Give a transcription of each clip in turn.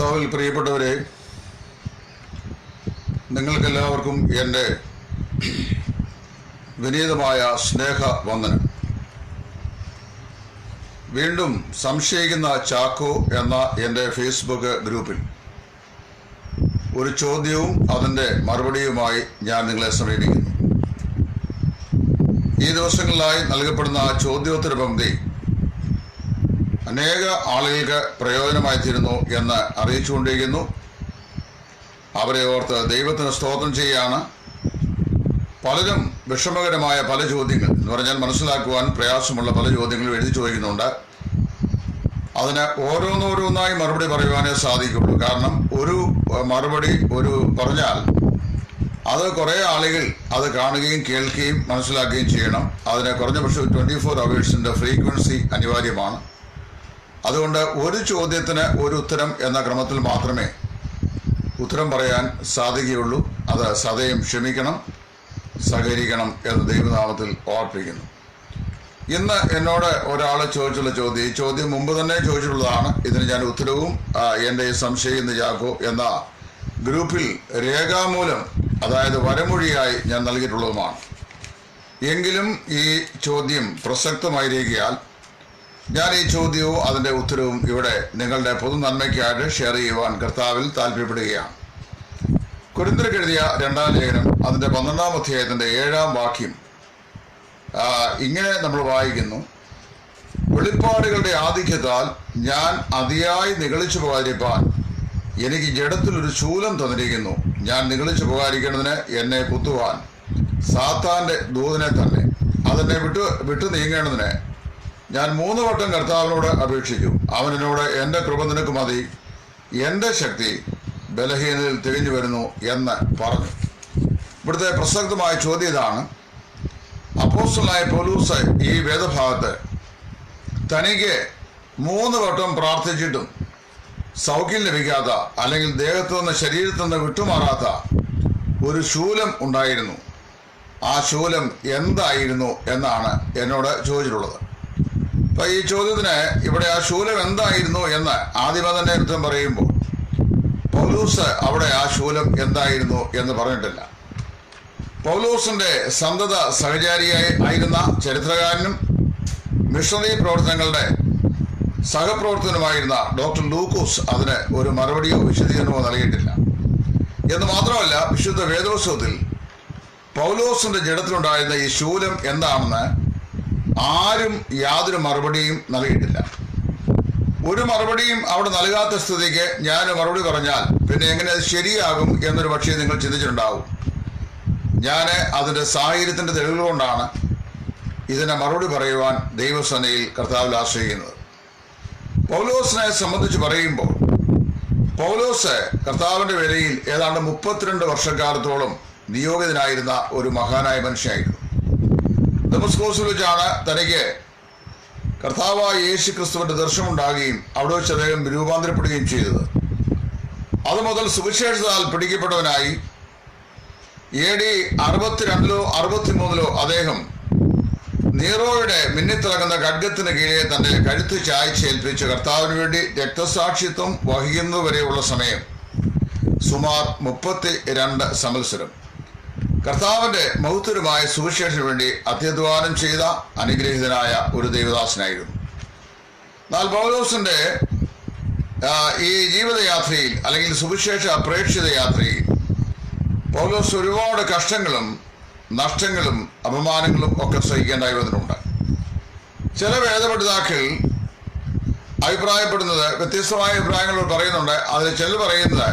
കർത്താവിൽ പ്രിയപ്പെട്ടവരെ, നിങ്ങൾക്കെല്ലാവർക്കും എൻ്റെ വിനീതമായ സ്നേഹവന്ദനം. വീണ്ടും സംശയിക്കുന്ന ചാക്കോ എന്ന എൻ്റെ ഫേസ്ബുക്ക് ഗ്രൂപ്പിൽ ഒരു ചോദ്യവും അതിൻ്റെ മറുപടിയുമായി ഞാൻ നിങ്ങളെ സമീപിക്കുന്നു. ഈ ദിവസങ്ങളിലായി നൽകപ്പെടുന്ന ചോദ്യോത്തര പങ്ക്തി അനേക ആളുകൾക്ക് പ്രയോജനമായി തീരുന്നു എന്ന് അറിയിച്ചുകൊണ്ടിരിക്കുന്നു. അവരെ ഓർത്ത് ദൈവത്തിന് സ്തോത്രം ചെയ്യുകയാണ്. പലരും വിഷമകരമായ പല ചോദ്യങ്ങൾ എന്ന് പറഞ്ഞാൽ മനസ്സിലാക്കുവാൻ പ്രയാസമുള്ള പല ചോദ്യങ്ങളും എഴുതി ചോദിക്കുന്നുണ്ട്. അതിന് ഓരോന്നോരോന്നായി മറുപടി പറയുവാനേ സാധിക്കുള്ളൂ. കാരണം ഒരു മറുപടി പറഞ്ഞാൽ അത് കുറേ ആളുകൾ അത് കാണുകയും കേൾക്കുകയും മനസ്സിലാക്കുകയും ചെയ്യണം. അതിന് കുറഞ്ഞ പക്ഷം 24 hours ഫ്രീക്വൻസി അനിവാര്യമാണ്. അതുകൊണ്ട് ഒരു ചോദ്യത്തിന് ഒരു ഉത്തരം എന്ന ക്രമത്തിൽ മാത്രമേ ഉത്തരം പറയാൻ സാധിക്കുകയുള്ളൂ. അത് സദയം ക്ഷമിക്കണം, സഹകരിക്കണം എന്ന് ദൈവനാമത്തിൽ ഓർപ്പിക്കുന്നു. ഇന്ന് എന്നോട് ഒരാൾ ചോദിച്ചുള്ള ചോദ്യം, ഈ ചോദ്യം മുമ്പ് തന്നെ ചോദിച്ചിട്ടുള്ളതാണ്. ഇതിന് ഞാൻ ഉത്തരവും എൻ്റെ സംശയം ചാക്കോ എന്ന ഗ്രൂപ്പിൽ രേഖാമൂലം, അതായത് വരമൊഴിയായി ഞാൻ നൽകിയിട്ടുള്ളതുമാണ്. എങ്കിലും ഈ ചോദ്യം പ്രസക്തമായിരിക്കാൽ ഞാൻ ഈ ചോദ്യവും അതിൻ്റെ ഉത്തരവും ഇവിടെ നിങ്ങളുടെ പൊതു നന്മയ്ക്കായിട്ട് ഷെയർ ചെയ്യുവാൻ കർത്താവിൽ താല്പര്യപ്പെടുകയാണ്. കൊരിന്ത്യർക്ക് എഴുതിയ 2-ാം ലേഖനം അതിൻ്റെ 12-ാം അധ്യായത്തിൻ്റെ 7-ാം വാക്യം ഇങ്ങനെ നമ്മൾ വായിക്കുന്നു: വെളിപ്പാടുകളുടെ ആധിക്യത്താൽ ഞാൻ അതിയായി നിഗളിച്ചു പോകാതിരിപ്പാൻ എനിക്ക് ജഡത്തിലൊരു ശൂലം തന്നിരിക്കുന്നു. ഞാൻ നിഗളിച്ചു പോകാതിരിക്കേണ്ടതിന് എന്നെ കുത്തുവാൻ സാത്താൻ്റെ ദൂതനെ തന്നെ അതെന്നെ വിട്ടു നീങ്ങേണ്ടതിന് ഞാൻ 3 വട്ടം കർത്താവിനോട് അപേക്ഷിച്ചു. അവൻ എന്നോട് എൻ്റെ കൃപ നിനക്ക് മതി, എൻ്റെ ശക്തി ബലഹീനതയിൽ തികഞ്ഞു വരുന്നു എന്ന് പറഞ്ഞു. ഇവിടുത്തെ പ്രസക്തമായ ചോദ്യം ഇതാണ്: അപ്പോസ്തലനായ പൗലോസ് ഈ വേദഭാഗത്ത് തനിക്ക് 3 വട്ടം പ്രാർത്ഥിച്ചിട്ടും സൗഖ്യം ലഭിക്കാത്ത, അല്ലെങ്കിൽ ദേഹത്തു നിന്ന് ശരീരത്തിൽ നിന്ന് വിട്ടുമാറാത്ത ഒരു ശൂലം ഉണ്ടായിരുന്നു. ആ ശൂലം എന്തായിരുന്നു എന്നാണ് എന്നോട് ചോദിച്ചിട്ടുള്ളത്. അപ്പൊ ഈ ചോദ്യത്തിന് ഇവിടെ ആ ശൂലം എന്തായിരുന്നു എന്ന് ആദ്യമേ തന്നെ ഉത്തരം പറയുമ്പോൾ പൗലോസ് അവിടെ ആ ശൂലം എന്തായിരുന്നു എന്ന് പറഞ്ഞിട്ടില്ല. പൗലോസിന്റെ സന്തത സഹചാരിയായിരുന്ന ചരിത്രകാരനും മിഷണറി പ്രവർത്തനങ്ങളുടെ സഹപ്രവർത്തകനുമായിരുന്ന ഡോക്ടർ ലൂക്കോസ് അതിന് ഒരു മറുപടിയോ വിശദീകരണമോ നൽകിയിട്ടില്ല. എന്ന് മാത്രമല്ല, വിശുദ്ധ വേദോത്സവത്തിൽ പൗലോസിന്റെ ജഡത്തിലുണ്ടായിരുന്ന ഈ ശൂലം എന്താണെന്ന് ആരും യാതൊരു മറുപടിയും നൽകിയിട്ടില്ല. ഒരു മറുപടിയും അവിടെ നൽകാത്ത സ്ഥിതിക്ക് ഞാൻ മറുപടി പറഞ്ഞാൽ പിന്നെ എങ്ങനെ അത് ശരിയാകും എന്നൊരു പക്ഷേ നിങ്ങൾ ചിന്തിച്ചിട്ടുണ്ടാവും. ഞാൻ അതിൻ്റെ സാഹചര്യത്തിൻ്റെ തെളിവുകൾ കൊണ്ടാണ് ഇതിനെ മറുപടി പറയുവാൻ ദൈവസേനയിൽ കർത്താവിൽ ആശ്രയിക്കുന്നത്. പൗലോസിനെ സംബന്ധിച്ച് പറയുമ്പോൾ, പൗലോസ് കർത്താവിൻ്റെ വേലയിൽ ഏതാണ്ട് 32 വർഷക്കാലത്തോളം നിയോഗിതനായിരുന്ന ഒരു മഹാനായ മനുഷ്യനായിരുന്നു. ദമസ്കോസിൽ വെച്ചാണ് തനിക്ക് കർത്താവായ യേശു ക്രിസ്തുവിന്റെ ദർശനമുണ്ടാകുകയും അവിടെ വെച്ച് അദ്ദേഹം രൂപാന്തരപ്പെടുകയും ചെയ്തത്. അതുമുതൽ സുവിശേഷത്താൽ പിടിക്കപ്പെട്ടവനായി AD 62-ലോ 63-ലോ അദ്ദേഹം നീറോയുടെ മിന്നിത്തിളങ്ങുന്ന ഖഡ്ഗത്തിന് കീഴെ തന്റെ കഴുത്ത് ചായ്ച്ചേൽപ്പിച്ച് കർത്താവിന് വേണ്ടി രക്തസാക്ഷിത്വം വഹിക്കുന്നതുവരെയുള്ള സമയം സുമാർ 32 സംവത്സരം കർത്താവിന്റെ മഹത്വരമായ സുവിശേഷത്തിന് വേണ്ടി അത്യധ്വാനം ചെയ്ത അനുഗ്രഹീതനായ ഒരു ദൈവദാസനായിരുന്നു. എന്നാൽ പൗലോസിന്റെ ഈ ജീവിതയാത്രയിൽ, അല്ലെങ്കിൽ സുവിശേഷ പ്രേക്ഷിത യാത്രയിൽ പൗലോസ് ഒരുപാട് കഷ്ടങ്ങളും നഷ്ടങ്ങളും അപമാനങ്ങളും ഒക്കെ സഹിക്കേണ്ടായി വന്നിട്ടുണ്ട്. ചില വേദപഠിതാക്കൾ അഭിപ്രായപ്പെടുന്നത്, വ്യത്യസ്തമായ അഭിപ്രായങ്ങൾ പറയുന്നുണ്ട്. അതിൽ ചിലർ പറയുന്നത്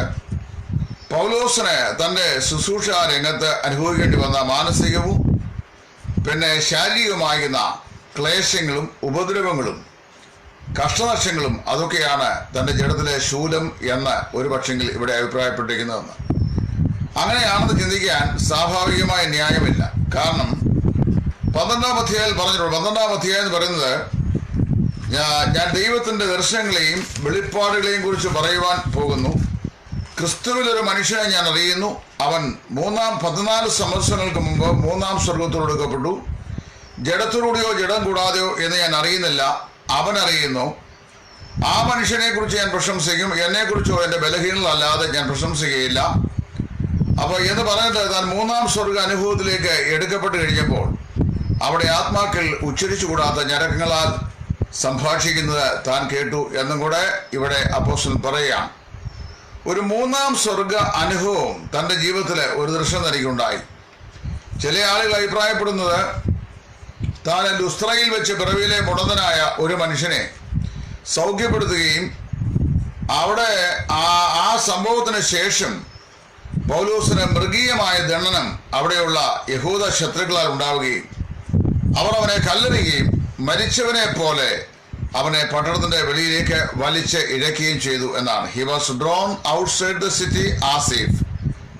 പൗലോസിന് തൻ്റെ ശുശ്രൂഷ രംഗത്ത് അനുഭവിക്കേണ്ടി വന്ന മാനസികവും പിന്നെ ശാരീരികമായിരുന്ന ക്ലേശങ്ങളും ഉപദ്രവങ്ങളും കഷ്ടനഷ്ടങ്ങളും അതൊക്കെയാണ് തൻ്റെ ജഡത്തിലെ ശൂലം എന്ന് ഒരു പക്ഷെങ്കിൽ ഇവിടെ അഭിപ്രായപ്പെട്ടിരിക്കുന്നതെന്ന്. അങ്ങനെയാണെന്ന് ചിന്തിക്കാൻ സ്വാഭാവികമായ ന്യായമില്ല. കാരണം 12-ാം അധ്യായം പറഞ്ഞിട്ടുണ്ട്. 12-ാം അധ്യായം എന്ന് പറയുന്നത് ഞാൻ ദൈവത്തിൻ്റെ ദർശനങ്ങളെയും വെളിപ്പാടുകളെയും കുറിച്ച് പറയുവാൻ പോകുന്നു. ക്രിസ്തുവിലൊരു മനുഷ്യനെ ഞാൻ അറിയുന്നു. അവൻ 14 സംവത്സരങ്ങൾക്ക് മുമ്പ് 3-ാം സ്വർഗത്തോട് എടുക്കപ്പെട്ടു. ജഡത്തോടുകൂടിയോ ജഡം കൂടാതെയോ എന്ന് ഞാൻ അറിയുന്നില്ല. അവൻ അറിയുന്നു. ആ മനുഷ്യനെ കുറിച്ച് ഞാൻ പ്രശംസിക്കും, എന്നെക്കുറിച്ചോ എൻ്റെ ബലഹീനതല്ലാതെ ഞാൻ പ്രശംസിക്കുകയില്ല. അപ്പോൾ എന്ന് പറഞ്ഞിട്ട് താൻ മൂന്നാം സ്വർഗ അനുഭവത്തിലേക്ക് എടുക്കപ്പെട്ട് കഴിഞ്ഞപ്പോൾ അവിടെ ആത്മാക്കൾ ഉച്ചരിച്ചുകൂടാത്ത ഞരക്കങ്ങളാൽ സംഭാഷിക്കുന്നത് താൻ കേട്ടു എന്നും കൂടെ ഇവിടെ അപ്പോസ്തലൻ പറയുകയാണ്. ഒരു മൂന്നാം സ്വർഗ അനുഭവം തൻ്റെ ജീവിതത്തിൽ ഒരു ദർശനം തനിക്കുണ്ടായി. ചില ആളുകൾ അഭിപ്രായപ്പെടുന്നത് താൻ ലുസ്ത്രയിൽ വെച്ച് പിറവിയിലെ മുടന്തനായ ഒരു മനുഷ്യനെ സൗഖ്യപ്പെടുത്തുകയും അവിടെ ആ സംഭവത്തിന് ശേഷം പൗലോസിന് മൃഗീയമായ ദണ്ഡനം അവിടെയുള്ള യഹൂദ ശത്രുക്കളാൽ ഉണ്ടാവുകയും അവർ അവനെ കല്ലെറിയുകയും മരിച്ചവനെ പോലെ അവനെ പട്ടണത്തിന്റെ വെളിയിലേക്ക് വലിച്ച് ഇഴക്കുകയും ചെയ്തു എന്നാണ്. He was drone outside the city as if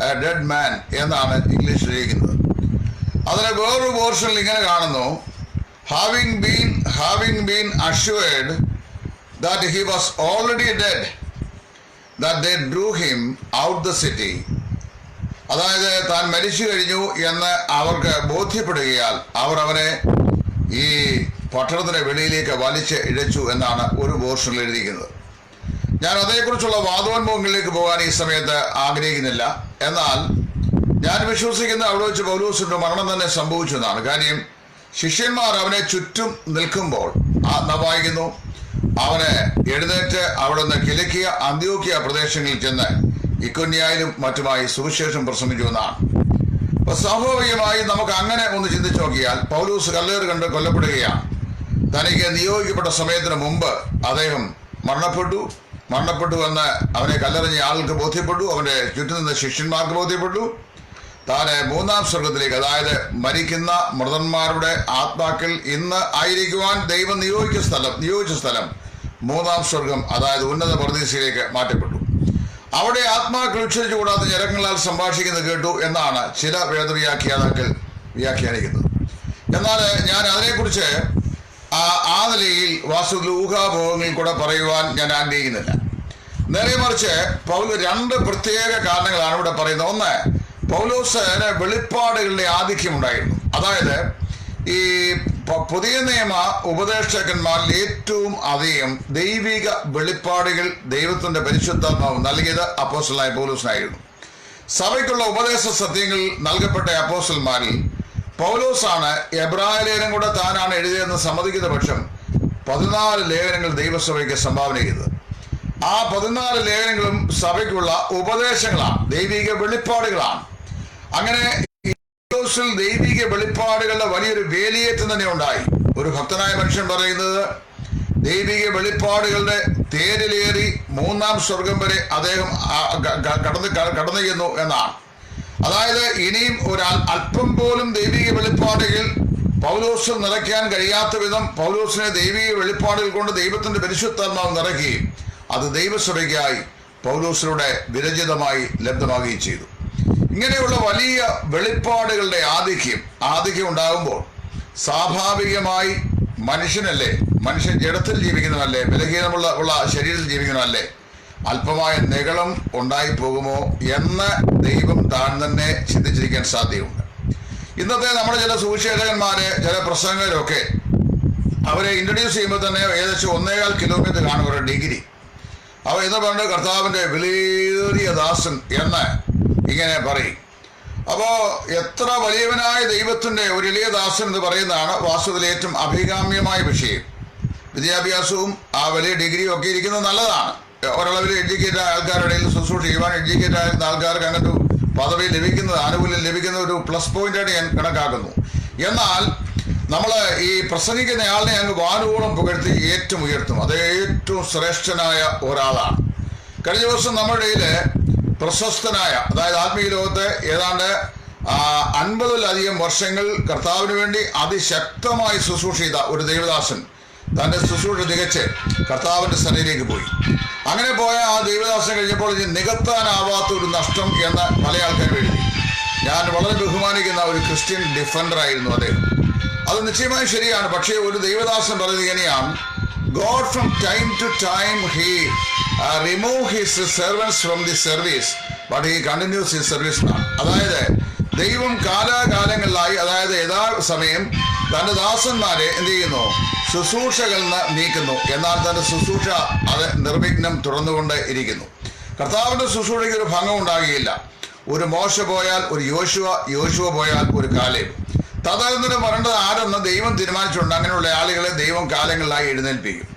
A dead മാൻ എന്നാണ് ഇംഗ്ലീഷിൽ എഴുതിയിരിക്കുന്നത്. അതിനെ വേറൊരു പോർഷനിൽ ഇങ്ങനെ കാണുന്നു, having been assured that he was already dead, that they drew him out the city. അതായത് താൻ മരിച്ചു കഴിഞ്ഞു എന്ന് അവർക്ക് ബോധ്യപ്പെടുകയാൽ അവർ അവനെ ഈ പട്ടണത്തിന്റെ വെളിയിലേക്ക് വലിച്ച് ഇഴച്ചു എന്നാണ് ഒരു പോർഷനിൽ എഴുതിയിരിക്കുന്നത്. ഞാൻ അതേക്കുറിച്ചുള്ള വാദോന്മുഖങ്ങളിലേക്ക് പോകാൻ ഈ സമയത്ത് ആഗ്രഹിക്കുന്നില്ല. എന്നാൽ ഞാൻ വിശ്വസിക്കുന്ന അവിടെ വെച്ച് പൗലോസിന്റെ മരണം തന്നെ സംഭവിച്ചു എന്നാണ്. കാര്യം ശിഷ്യന്മാർ അവനെ ചുറ്റും നിൽക്കുമ്പോൾ വായിക്കുന്നു, അവനെ എഴുന്നേറ്റ് അവിടെ നിന്ന് കിലിക്കിയ അന്ത്യോക്യ പ്രദേശങ്ങളിൽ ചെന്ന് ഇക്കോന്യായിലും മറ്റുമായി സുവിശേഷം പ്രസംഗിച്ചു എന്നാണ്. അപ്പൊ സ്വാഭാവികമായി നമുക്ക് അങ്ങനെ ഒന്ന് ചിന്തിച്ചു നോക്കിയാൽ പൗലോസ് കല്ലേറ് കണ്ട് കൊല്ലപ്പെടുകയാണ്. തനിക്ക് നിയോഗിക്കപ്പെട്ട സമയത്തിന് മുമ്പ് അദ്ദേഹം മരണപ്പെട്ടു എന്ന് അവനെ കല്ലെറിഞ്ഞ ആൾക്ക് ബോധ്യപ്പെട്ടു, അവന്റെ ചുറ്റും നിന്ന ശിഷ്യന്മാർക്ക് ബോധ്യപ്പെട്ടു. താന് മൂന്നാം സ്വർഗത്തിലേക്ക്, അതായത് മരിക്കുന്ന മൃതന്മാരുടെ ആത്മാക്കൾ ഇന്ന് ആയിരിക്കുവാൻ ദൈവം നിയോഗിച്ച സ്ഥലം മൂന്നാം സ്വർഗം, അതായത് ഉന്നത പർദീസയിലേക്ക് മാറ്റപ്പെട്ടു. അവിടെ ആത്മാക്കൾ ഉച്ചരിച്ചു കൂടാത്ത ഞരക്കങ്ങളാൽ സംഭാഷിക്കുന്നത് കേട്ടു എന്നാണ് ചില വേദവ്യാഖ്യാതാക്കൾ വ്യാഖ്യാനിക്കുന്നത്. എന്നാൽ ഞാൻ അതിനെക്കുറിച്ച് ആ നിലയിൽ വാസ്തുവിൽ ഊഹാഭോഗങ്ങളിൽ കൂടെ പറയുവാൻ ഞാൻ ആഗ്രഹിക്കുന്നില്ല. നേരെ മറിച്ച് രണ്ട് പ്രത്യേക കാരണങ്ങളാണ് ഇവിടെ പറയുന്നത്. ഒന്ന്, പൗലോസിന് വെളിപ്പാടുകളുടെ ആധിക്യം ഉണ്ടായിരുന്നു. അതായത് ഈ പുതിയ നിയമ ഉപദേഷ്ടാക്കന്മാരിൽ ഏറ്റവും അധികം ദൈവിക വെളിപ്പാടുകൾ ദൈവത്തിന്റെ പരിശുദ്ധാത്മാവ് നൽകിയത് അപ്പോസ്തലനായ പൗലോസിനായിരുന്നു. സഭയ്ക്കുള്ള ഉപദേശ സത്യങ്ങൾ നൽകപ്പെട്ട അപ്പോസ്തലന്മാരിൽ പൗലോസാണ് എബ്രായ ലേഖനം കൂടെ താനാണ് എഴുതിയതെന്ന് സമ്മതിക്കുന്ന പക്ഷം 14 ലേഖനങ്ങൾ ദൈവസഭയ്ക്ക് സംഭാവന ചെയ്തത്. ആ 14 ലേഖനങ്ങളും സഭയ്ക്കുള്ള ഉപദേശങ്ങളാണ്, ദൈവിക വെളിപ്പാടുകളാണ്. അങ്ങനെ ദൈവിക വെളിപ്പാടുകളുടെ വലിയൊരു വേലിയേറ്റം തന്നെ ഉണ്ടായി. ഒരു ഭക്തനായ മനുഷ്യൻ പറയുന്നത് ദൈവിക വെളിപ്പാടുകളുടെ തേരിലേറി മൂന്നാം സ്വർഗം വരെ അദ്ദേഹം കടന്നു ചെന്നു എന്നാണ്. അതായത് ഇനിയും അല്പം പോലും ദൈവിക വെളിപ്പാടുകൾ പൗലോസ് നിറയ്ക്കാൻ കഴിയാത്ത വിധം പൗലോസിനെ ദൈവിക വെളിപ്പാടുകൾ കൊണ്ട് ദൈവത്തിന്റെ പരിശുദ്ധാത്മാവ് നിറയ്ക്കുകയും അത് ദൈവസഭയ്ക്കായി പൗലോസിലൂടെ വിരചിതമായി ലബ്ധമാകുകയും ചെയ്തു. ഇങ്ങനെയുള്ള വലിയ വെളിപ്പാടുകളുടെ ആധിക്യം ഉണ്ടാകുമ്പോൾ സ്വാഭാവികമായി മനുഷ്യൻ ജഡത്തിൽ ജീവിക്കുന്നതല്ലേ, ബലഹീനമുള്ള ശരീരത്തിൽ ജീവിക്കുന്നതല്ലേ, അല്പമായ നിഗളം ഉണ്ടായി പോകുമോ എന്ന് ദൈവം താൻ തന്നെ ചിന്തിച്ചിരിക്കാൻ സാധ്യതയുണ്ട്. ഇന്നത്തെ നമ്മുടെ ചില സുവിശേഷകന്മാര്, ചില പ്രസംഗരൊക്കെ അവരെ ഇൻട്രൊഡ്യൂസ് ചെയ്യുമ്പോൾ തന്നെ ഏകദേശം 1.25 കിലോമീറ്റർ കാണും ഒരു ഡിഗ്രി. അവ എന്ന് പറഞ്ഞിട്ട് കർത്താവിന്റെ വിലയേറിയ ദാസൻ എന്ന് ഇങ്ങനെ പറയും. അപ്പോ എത്ര വലിയവനായ ദൈവത്തിന്റെ ഒരു എളിയ ദാസൻ എന്ന് പറയുന്നതാണ് വാസ്തവത്തിൽ ഏറ്റവും അഭികാമ്യമായ വിഷയം. വിദ്യാഭ്യാസവും ആ വലിയ ഡിഗ്രിയും ഒക്കെ ഇരിക്കുന്നത് നല്ലതാണ്. ഒരളവിൽ എഡ്യൂക്കേറ്റഡ് ആൾക്കാരുടെ ഇടയിൽ ശുശ്രൂഷ ചെയ്യുവാൻ എഡ്യൂക്കേറ്റഡ് ആയിരുന്ന ആൾക്കാർക്ക് അങ്ങനത്തെ പദവി ലഭിക്കുന്നത്, ആനുകൂല്യം ലഭിക്കുന്ന ഒരു പ്ലസ് പോയിന്റായിട്ട് ഞാൻ കണക്കാക്കുന്നു. എന്നാൽ നമ്മൾ ഈ പ്രസംഗിക്കുന്ന ആളിനെ അങ്ങ് വാനോളം പുകഴ്ത്തി ഏറ്റവും ഉയർത്തും. അത് ഏറ്റവും ശ്രേഷ്ഠനായ ഒരാളാണ്. കഴിഞ്ഞ ദിവസം നമ്മുടെ ഇടയിൽ പ്രശസ്തനായ, അതായത് ആത്മീയ ലോകത്ത് ഏതാണ്ട് 50-ലധികം വർഷങ്ങൾ കർത്താവിന് വേണ്ടി അതിശക്തമായി ശുശ്രൂഷ ചെയ്ത ഒരു ദൈവദാസൻ തന്റെ ശുശ്രൂഷ തികച്ച് കർത്താവിന്റെ സന്നിധിയിലേക്ക് പോയി. അങ്ങനെ പോയ ആ ദൈവദാസൻ കഴിഞ്ഞപ്പോൾ ഇത് നികത്താനാവാത്ത ഒരു നഷ്ടം എന്ന് പല ആൾക്കാരും എഴുതി. ഞാൻ വളരെ ബഹുമാനിക്കുന്ന ഒരു ക്രിസ്ത്യൻ ഡിഫൻഡർ ആയിരുന്നു അദ്ദേഹം. അത് നിശ്ചയമായും ശരിയാണ്. പക്ഷേ ഒരു ദൈവദാസൻ പറയുന്നത് ഇങ്ങനെയാണ്, God from time to time he remove his servants from the service but he continues his service now. അതായത് ദൈവം കാലാകാലങ്ങളിലായി, അതായത് യഥാസമയം തന്റെ ദാസന്മാരെ എന്ത് ചെയ്യുന്നു? ശുശ്രൂഷകളിൽ നിന്ന് നീക്കുന്നു. എന്നാൽ തന്റെ ശുശ്രൂഷ അത് നിർവിഘ്നം തുറന്നുകൊണ്ട് ഇരിക്കുന്നു. കർത്താവിന്റെ ശുശ്രൂഷയ്ക്ക് ഒരു ഭംഗം ഉണ്ടാകുകയില്ല. ഒരു മോശ പോയാൽ ഒരു യോശുവ പോയാൽ ഒരു കാലേബ്. തദനന്തരം വരേണ്ടത് ആരെന്ന് ദൈവം തീരുമാനിച്ചിട്ടുണ്ട്. അങ്ങനെയുള്ള ആളുകളെ ദൈവം കാലങ്ങളിലായി എഴുന്നേൽപ്പിക്കും.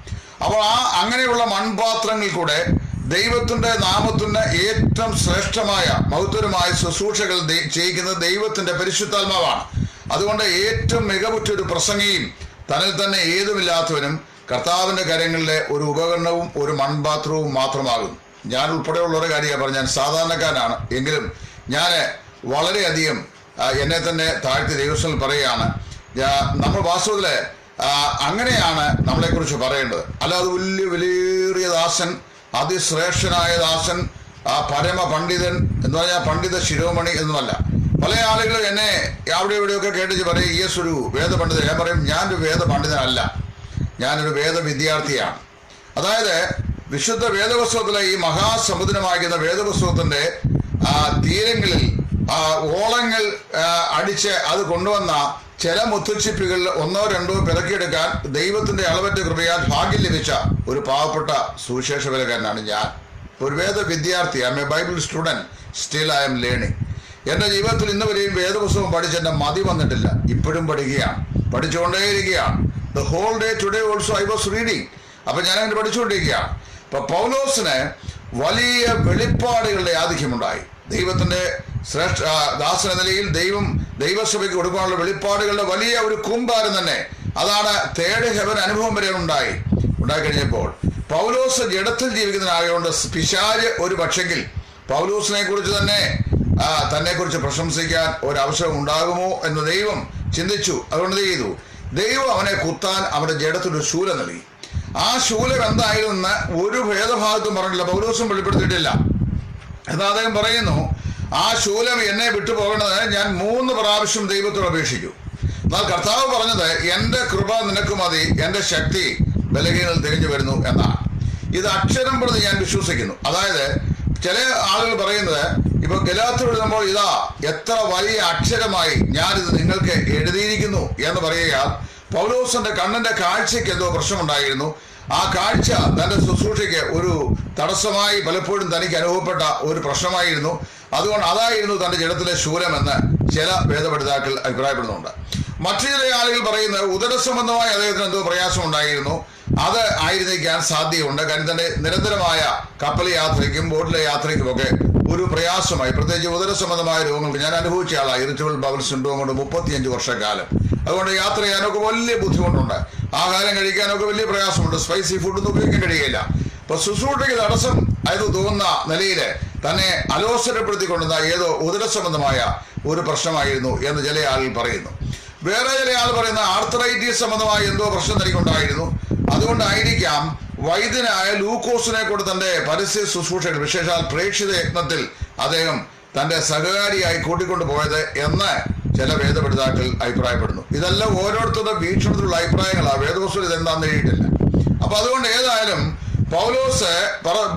അപ്പോൾ അങ്ങനെയുള്ള മൺപാത്രങ്ങളിൽ കൂടെ ദൈവത്തിന്റെ നാമത്തിന് ഏറ്റവും ശ്രേഷ്ഠമായ മഹത്വരമായ ശുശ്രൂഷകൾ ചെയ്യിക്കുന്നത് ദൈവത്തിന്റെ പരിശുദ്ധാത്മാവാണ്. അതുകൊണ്ട് ഏറ്റവും മികവുറ്റൊരു പ്രസംഗിയും തന്നിൽ തന്നെ ഏതുമില്ലാത്തവനും കർത്താവിന്റെ കരങ്ങളിലെ ഒരു ഉപകരണവും ഒരു മൺപാത്രവും മാത്രമാകുന്നു. ഞാൻ ഉൾപ്പെടെയുള്ളവരുടെ കാര്യമാണ് പറഞ്ഞത്. ഞാൻ സാധാരണക്കാരനാണ്. എങ്കിലും ഞാൻ വളരെയധികം എന്നെ തന്നെ താഴ്ത്തി ദൈവസ്ഥയിൽ പറയുകയാണ്. നമ്മൾ വാസ്തവത്തിൽ അങ്ങനെയാണ് നമ്മളെക്കുറിച്ച് പറയേണ്ടത്. അല്ലാതെ വലിയ ദാസൻ, അതിശ്രേഷ്ഠനായ ദാസൻ, പരമ പണ്ഡിതൻ എന്ന് പറഞ്ഞാൽ പണ്ഡിത ശിരോമണി എന്നുമല്ല. പല ആളുകൾ എന്നെ അവിടെ ഇവിടെയൊക്കെ കേട്ടിച്ച് പറയും, യെസ് ഒരു വേദപണ്ഡിതൻ. ഞാൻ പറയും, ഞാനൊരു വേദപണ്ഡിതനല്ല, ഞാനൊരു വേദ വിദ്യാർത്ഥിയാണ്. അതായത് വിശുദ്ധ വേദപുസ്തകത്തിലെ ഈ മഹാസമുദ്രമാകുന്ന വേദപുസ്തകത്തിന്റെ തീരങ്ങളിൽ ഓളങ്ങൾ അടിച്ച് അത് കൊണ്ടുവന്ന ചില മുത്തുച്ചിപ്പികളിൽ ഒന്നോ രണ്ടോ പിറക്കിയെടുക്കാൻ ദൈവത്തിന്റെ അളവറ്റ കൃപയാൽ ഭാഗ്യം ലഭിച്ച ഒരു പാവപ്പെട്ട സുവിശേഷകരനാണ് ഞാൻ. ഒരു വേദ വിദ്യാർത്ഥി. I M A Bible student, still I M learning. എൻ്റെ ജീവിതത്തിൽ ഇന്ന് വരെയും വേദപുസ്തകം പഠിച്ച് എൻ്റെ മതി വന്നിട്ടില്ല. ഇപ്പോഴും പഠിക്കുകയാണ്, പഠിച്ചുകൊണ്ടേയിരിക്കുകയാണ്. The whole day today also I was reading. അപ്പൊ ഞാൻ അങ്ങനെ പഠിച്ചുകൊണ്ടിരിക്കുകയാണ്. ഇപ്പൊ പൗലോസിന് വലിയ വെളിപ്പാടുകളുടെ ആധിക്യമുണ്ടായി. ദൈവത്തിന്റെ ശ്രേഷ്ഠ ദാസന നിലയിൽ ദൈവസഭയ്ക്ക് കൊടുക്കാനുള്ള വെളിപ്പാടുകളുടെ വലിയ ഒരു കൂമ്പാരം തന്നെ, അതാണ് തേർഡ് ഹെവൻ അനുഭവം വരെ ഉണ്ടായിക്കഴിഞ്ഞപ്പോൾ പൗലോസ് ജഡത്തിൽ ജീവിക്കുന്നതിനായതുകൊണ്ട് പിശാച് ഒരു പക്ഷെങ്കിൽ പൗലോസിനെ കുറിച്ച് തന്നെ കുറിച്ച് പ്രശംസിക്കാൻ ഒരവസരം ഉണ്ടാകുമോ എന്ന് ദൈവം ചിന്തിച്ചു. അതുകൊണ്ട് ചെയ്തു, ദൈവം അവനെ കുത്താൻ അവന്റെ ജഡത്തിലൊരു ശൂലം നൽകി. ആ ശൂലം എന്തായിരുന്നെന്ന് ഒരു ഭേദഭാഗത്തും പറഞ്ഞിട്ടില്ല, പൗലോസും വെളിപ്പെടുത്തിയിട്ടില്ല. എന്നാൽ അദ്ദേഹം പറയുന്നു, ആ ശൂലം എന്നെ വിട്ടുപോകേണ്ടത് ഞാൻ 3 പ്രാവശ്യം ദൈവത്തോട് അപേക്ഷിച്ചു. എന്നാൽ കർത്താവ് പറഞ്ഞത്, എൻ്റെ കൃപ നിനക്ക് മതി, എൻ്റെ ശക്തി ബലഹീനതയിൽ തിരിഞ്ഞു വരുന്നു എന്നാണ്. ഇത് അക്ഷരം പ്രതി ഞാൻ വിശ്വസിക്കുന്നു. അതായത് ചില ആളുകൾ പറയുന്നത്, ഇപ്പൊ ഗലാത്യർ എഴുതുമ്പോൾ ഇതാ എത്ര വലിയ അക്ഷരമായി ഞാനിത് നിങ്ങൾക്ക് എഴുതിയിരിക്കുന്നു എന്ന് പറയുകയാൽ പൗലോസിന്റെ കണ്ണിന്റെ കാഴ്ചയ്ക്ക് എന്തോ പ്രശ്നമുണ്ടായിരുന്നു. ആ കാഴ്ച തന്റെ ശുശ്രൂഷയ്ക്ക് ഒരു തടസ്സമായി പലപ്പോഴും തനിക്ക് അനുഭവപ്പെട്ട ഒരു പ്രശ്നമായിരുന്നു. അതുകൊണ്ട് അതായിരുന്നു തന്റെ ജഡത്തിലെ ശൂലമെന്ന് ചില വേദപഠിതാക്കൾ അഭിപ്രായപ്പെടുന്നുണ്ട്. മറ്റു ചില ആളുകൾ പറയുന്നത് ഉദരസംബന്ധമായി അദ്ദേഹത്തിന് എന്തോ പ്രയാസം ഉണ്ടായിരുന്നു. അത് ആയിരിക്കാൻ സാധ്യതയുണ്ട്. കാരണം തന്റെ നിരന്തരമായ കപ്പൽ യാത്രയ്ക്കും ബോട്ടിലെ യാത്രയ്ക്കുമൊക്കെ ഒരു പ്രയാസമായി, പ്രത്യേകിച്ച് ഉദരസംബന്ധമായ രോഗങ്ങൾക്ക് ഞാൻ അനുഭവിച്ച ആളാണ്. ഇറിറ്റബിൾ ബവൽ സിൻഡ്രോം കൊണ്ട് 35 വർഷക്കാലം. അതുകൊണ്ട് യാത്ര ചെയ്യാനൊക്കെ വലിയ ബുദ്ധിമുട്ടുണ്ട്. ആഹാരം കഴിക്കാനൊക്കെ വലിയ പ്രയാസമുണ്ട്. സ്പൈസി ഫുഡൊന്നും ഉപയോഗിക്കാൻ കഴിയില്ല. ഇപ്പൊ ശുശ്രൂഷയ്ക്ക് തടസ്സം അത് തോന്നുന്ന നിലയിൽ തന്നെ അലോസരപ്പെടുത്തിക്കൊണ്ടുന്ന ഏതോ ഉദരസംബന്ധമായ ഒരു പ്രശ്നമായിരുന്നു എന്ന് ചില ആളുകൾ പറയുന്നു. വേറെ ചില ആൾ പറയുന്ന ആർത്രൈറ്റിസ് സംബന്ധമായ എന്തോ പ്രശ്നം തനിക്കുണ്ടായിരുന്നു. അതുകൊണ്ടായിരിക്കാം വൈദ്യനായ ലൂക്കോസിനെ കൊണ്ട് തന്റെ പരസ്യ ശുശ്രൂഷകൾ, വിശേഷാൽ പ്രേക്ഷിത യജ്ഞത്തിൽ അദ്ദേഹം തന്റെ സഹകാരിയായി കൂട്ടിക്കൊണ്ടു പോയത് എന്ന് ചില വേദപഠിതാക്കൾ അഭിപ്രായപ്പെടുന്നു. ഇതെല്ലാം ഓരോരുത്തരുടെ വീക്ഷണത്തിലുള്ള അഭിപ്രായങ്ങളാണ്. വേദപുസ്തകത്തിൽ ഇതെന്താന്ന് എഴുതിയിട്ടില്ല. അപ്പൊ അതുകൊണ്ട് ഏതായാലും പൗലോസ്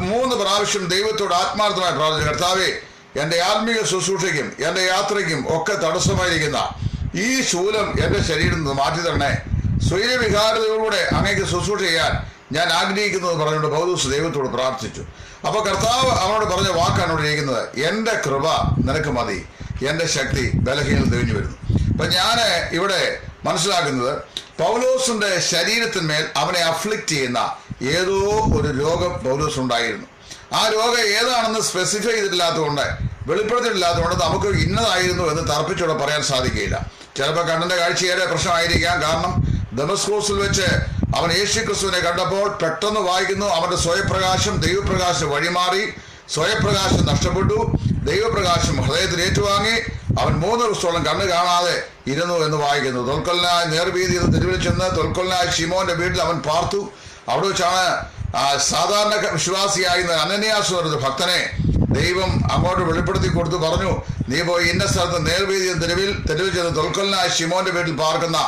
3 പ്രാവശ്യം ദൈവത്തോട് ആത്മാർത്ഥമായി പ്രാർത്ഥിച്ചു, കർത്താവേ, എന്റെ ആത്മീയ ശുശ്രൂഷയ്ക്കും എന്റെ യാത്രയ്ക്കും ഒക്കെ തടസ്സമായിരിക്കുന്ന ഈ ശൂലം എന്റെ ശരീരത്തിൽ നിന്ന് മാറ്റി തരണേ. സ്വൈര്യവികാരതയോടുകൂടെ അങ്ങേക്ക് ശുശ്രൂഷ ചെയ്യാൻ ഞാൻ ആഗ്രഹിക്കുന്നത് പറഞ്ഞുകൊണ്ട് പൗലോസ് ദൈവത്തോട് പ്രാർത്ഥിച്ചു. അപ്പൊ കർത്താവ് അവനോട് പറഞ്ഞ വാക്കാണ് ഇവിടെ ഇരിക്കുന്നത്, എന്റെ കൃപ നിനക്ക് മതി, എന്റെ ശക്തി ബലഹീനതയിൽ തെളിഞ്ഞു വരുന്നു. അപ്പൊ ഞാൻ ഇവിടെ മനസ്സിലാക്കുന്നത് പൗലോസിന്റെ ശരീരത്തിന്മേൽ അവനെ അഫ്ലിക്റ്റ് ചെയ്യുന്ന ഏതോ ഒരു രോഗം പൗലോസ് ഉണ്ടായിരുന്നു. ആ രോഗം ഏതാണെന്ന് സ്പെസിഫൈ ചെയ്തിട്ടില്ലാത്തതുകൊണ്ട്, വെളിപ്പെടുത്തിയിട്ടില്ലാത്തതുകൊണ്ട് നമുക്ക് ഇന്നതായിരുന്നു എന്ന് തർപ്പിച്ചോടെ പറയാൻ സാധിക്കുകയില്ല. ചിലപ്പോൾ കണ്ണിന്റെ കാഴ്ചയേറെ പ്രശ്നമായിരിക്കാം. കാരണം ദമസ്കോസിൽ വെച്ച് അവൻ യേശുക്രിസ്തുവിനെ കണ്ടപ്പോൾ പെട്ടെന്ന് വായിക്കുന്നു, അവന്റെ സ്വയപ്രകാശം ദൈവപ്രകാശം വഴിമാറി, സ്വയപ്രകാശം നഷ്ടപ്പെട്ടു, ദൈവപ്രകാശം ഹൃദയത്തിൽ ഏറ്റുവാങ്ങി, അവൻ 3 ദിവസത്തോളം കണ്ണ് കാണാതെ ഇരുന്നു എന്ന് വായിക്കുന്നു. തൊൽക്കൊല്ലനായ നേർവീതിയിൽ തെരുവിൽ ചെന്ന് തൊൽക്കൊല്ലനായ ശിമോന്റെ വീട്ടിൽ അവൻ പാർത്തു. അവിടെ വെച്ചാണ് സാധാരണ വിശ്വാസിയായിരുന്ന അനന്യാസ് എന്ന ഭക്തനെ ദൈവം അങ്ങോട്ട് വെളിപ്പെടുത്തി കൊടുത്തു പറഞ്ഞു, നീ പോയി ഇന്ന സ്ഥലത്ത് നേർവീതിയിൽ തെരുവിൽ ചെന്ന് തൊൽക്കൊല്ലനായ ശിമോന്റെ വീട്ടിൽ പാർക്കുന്ന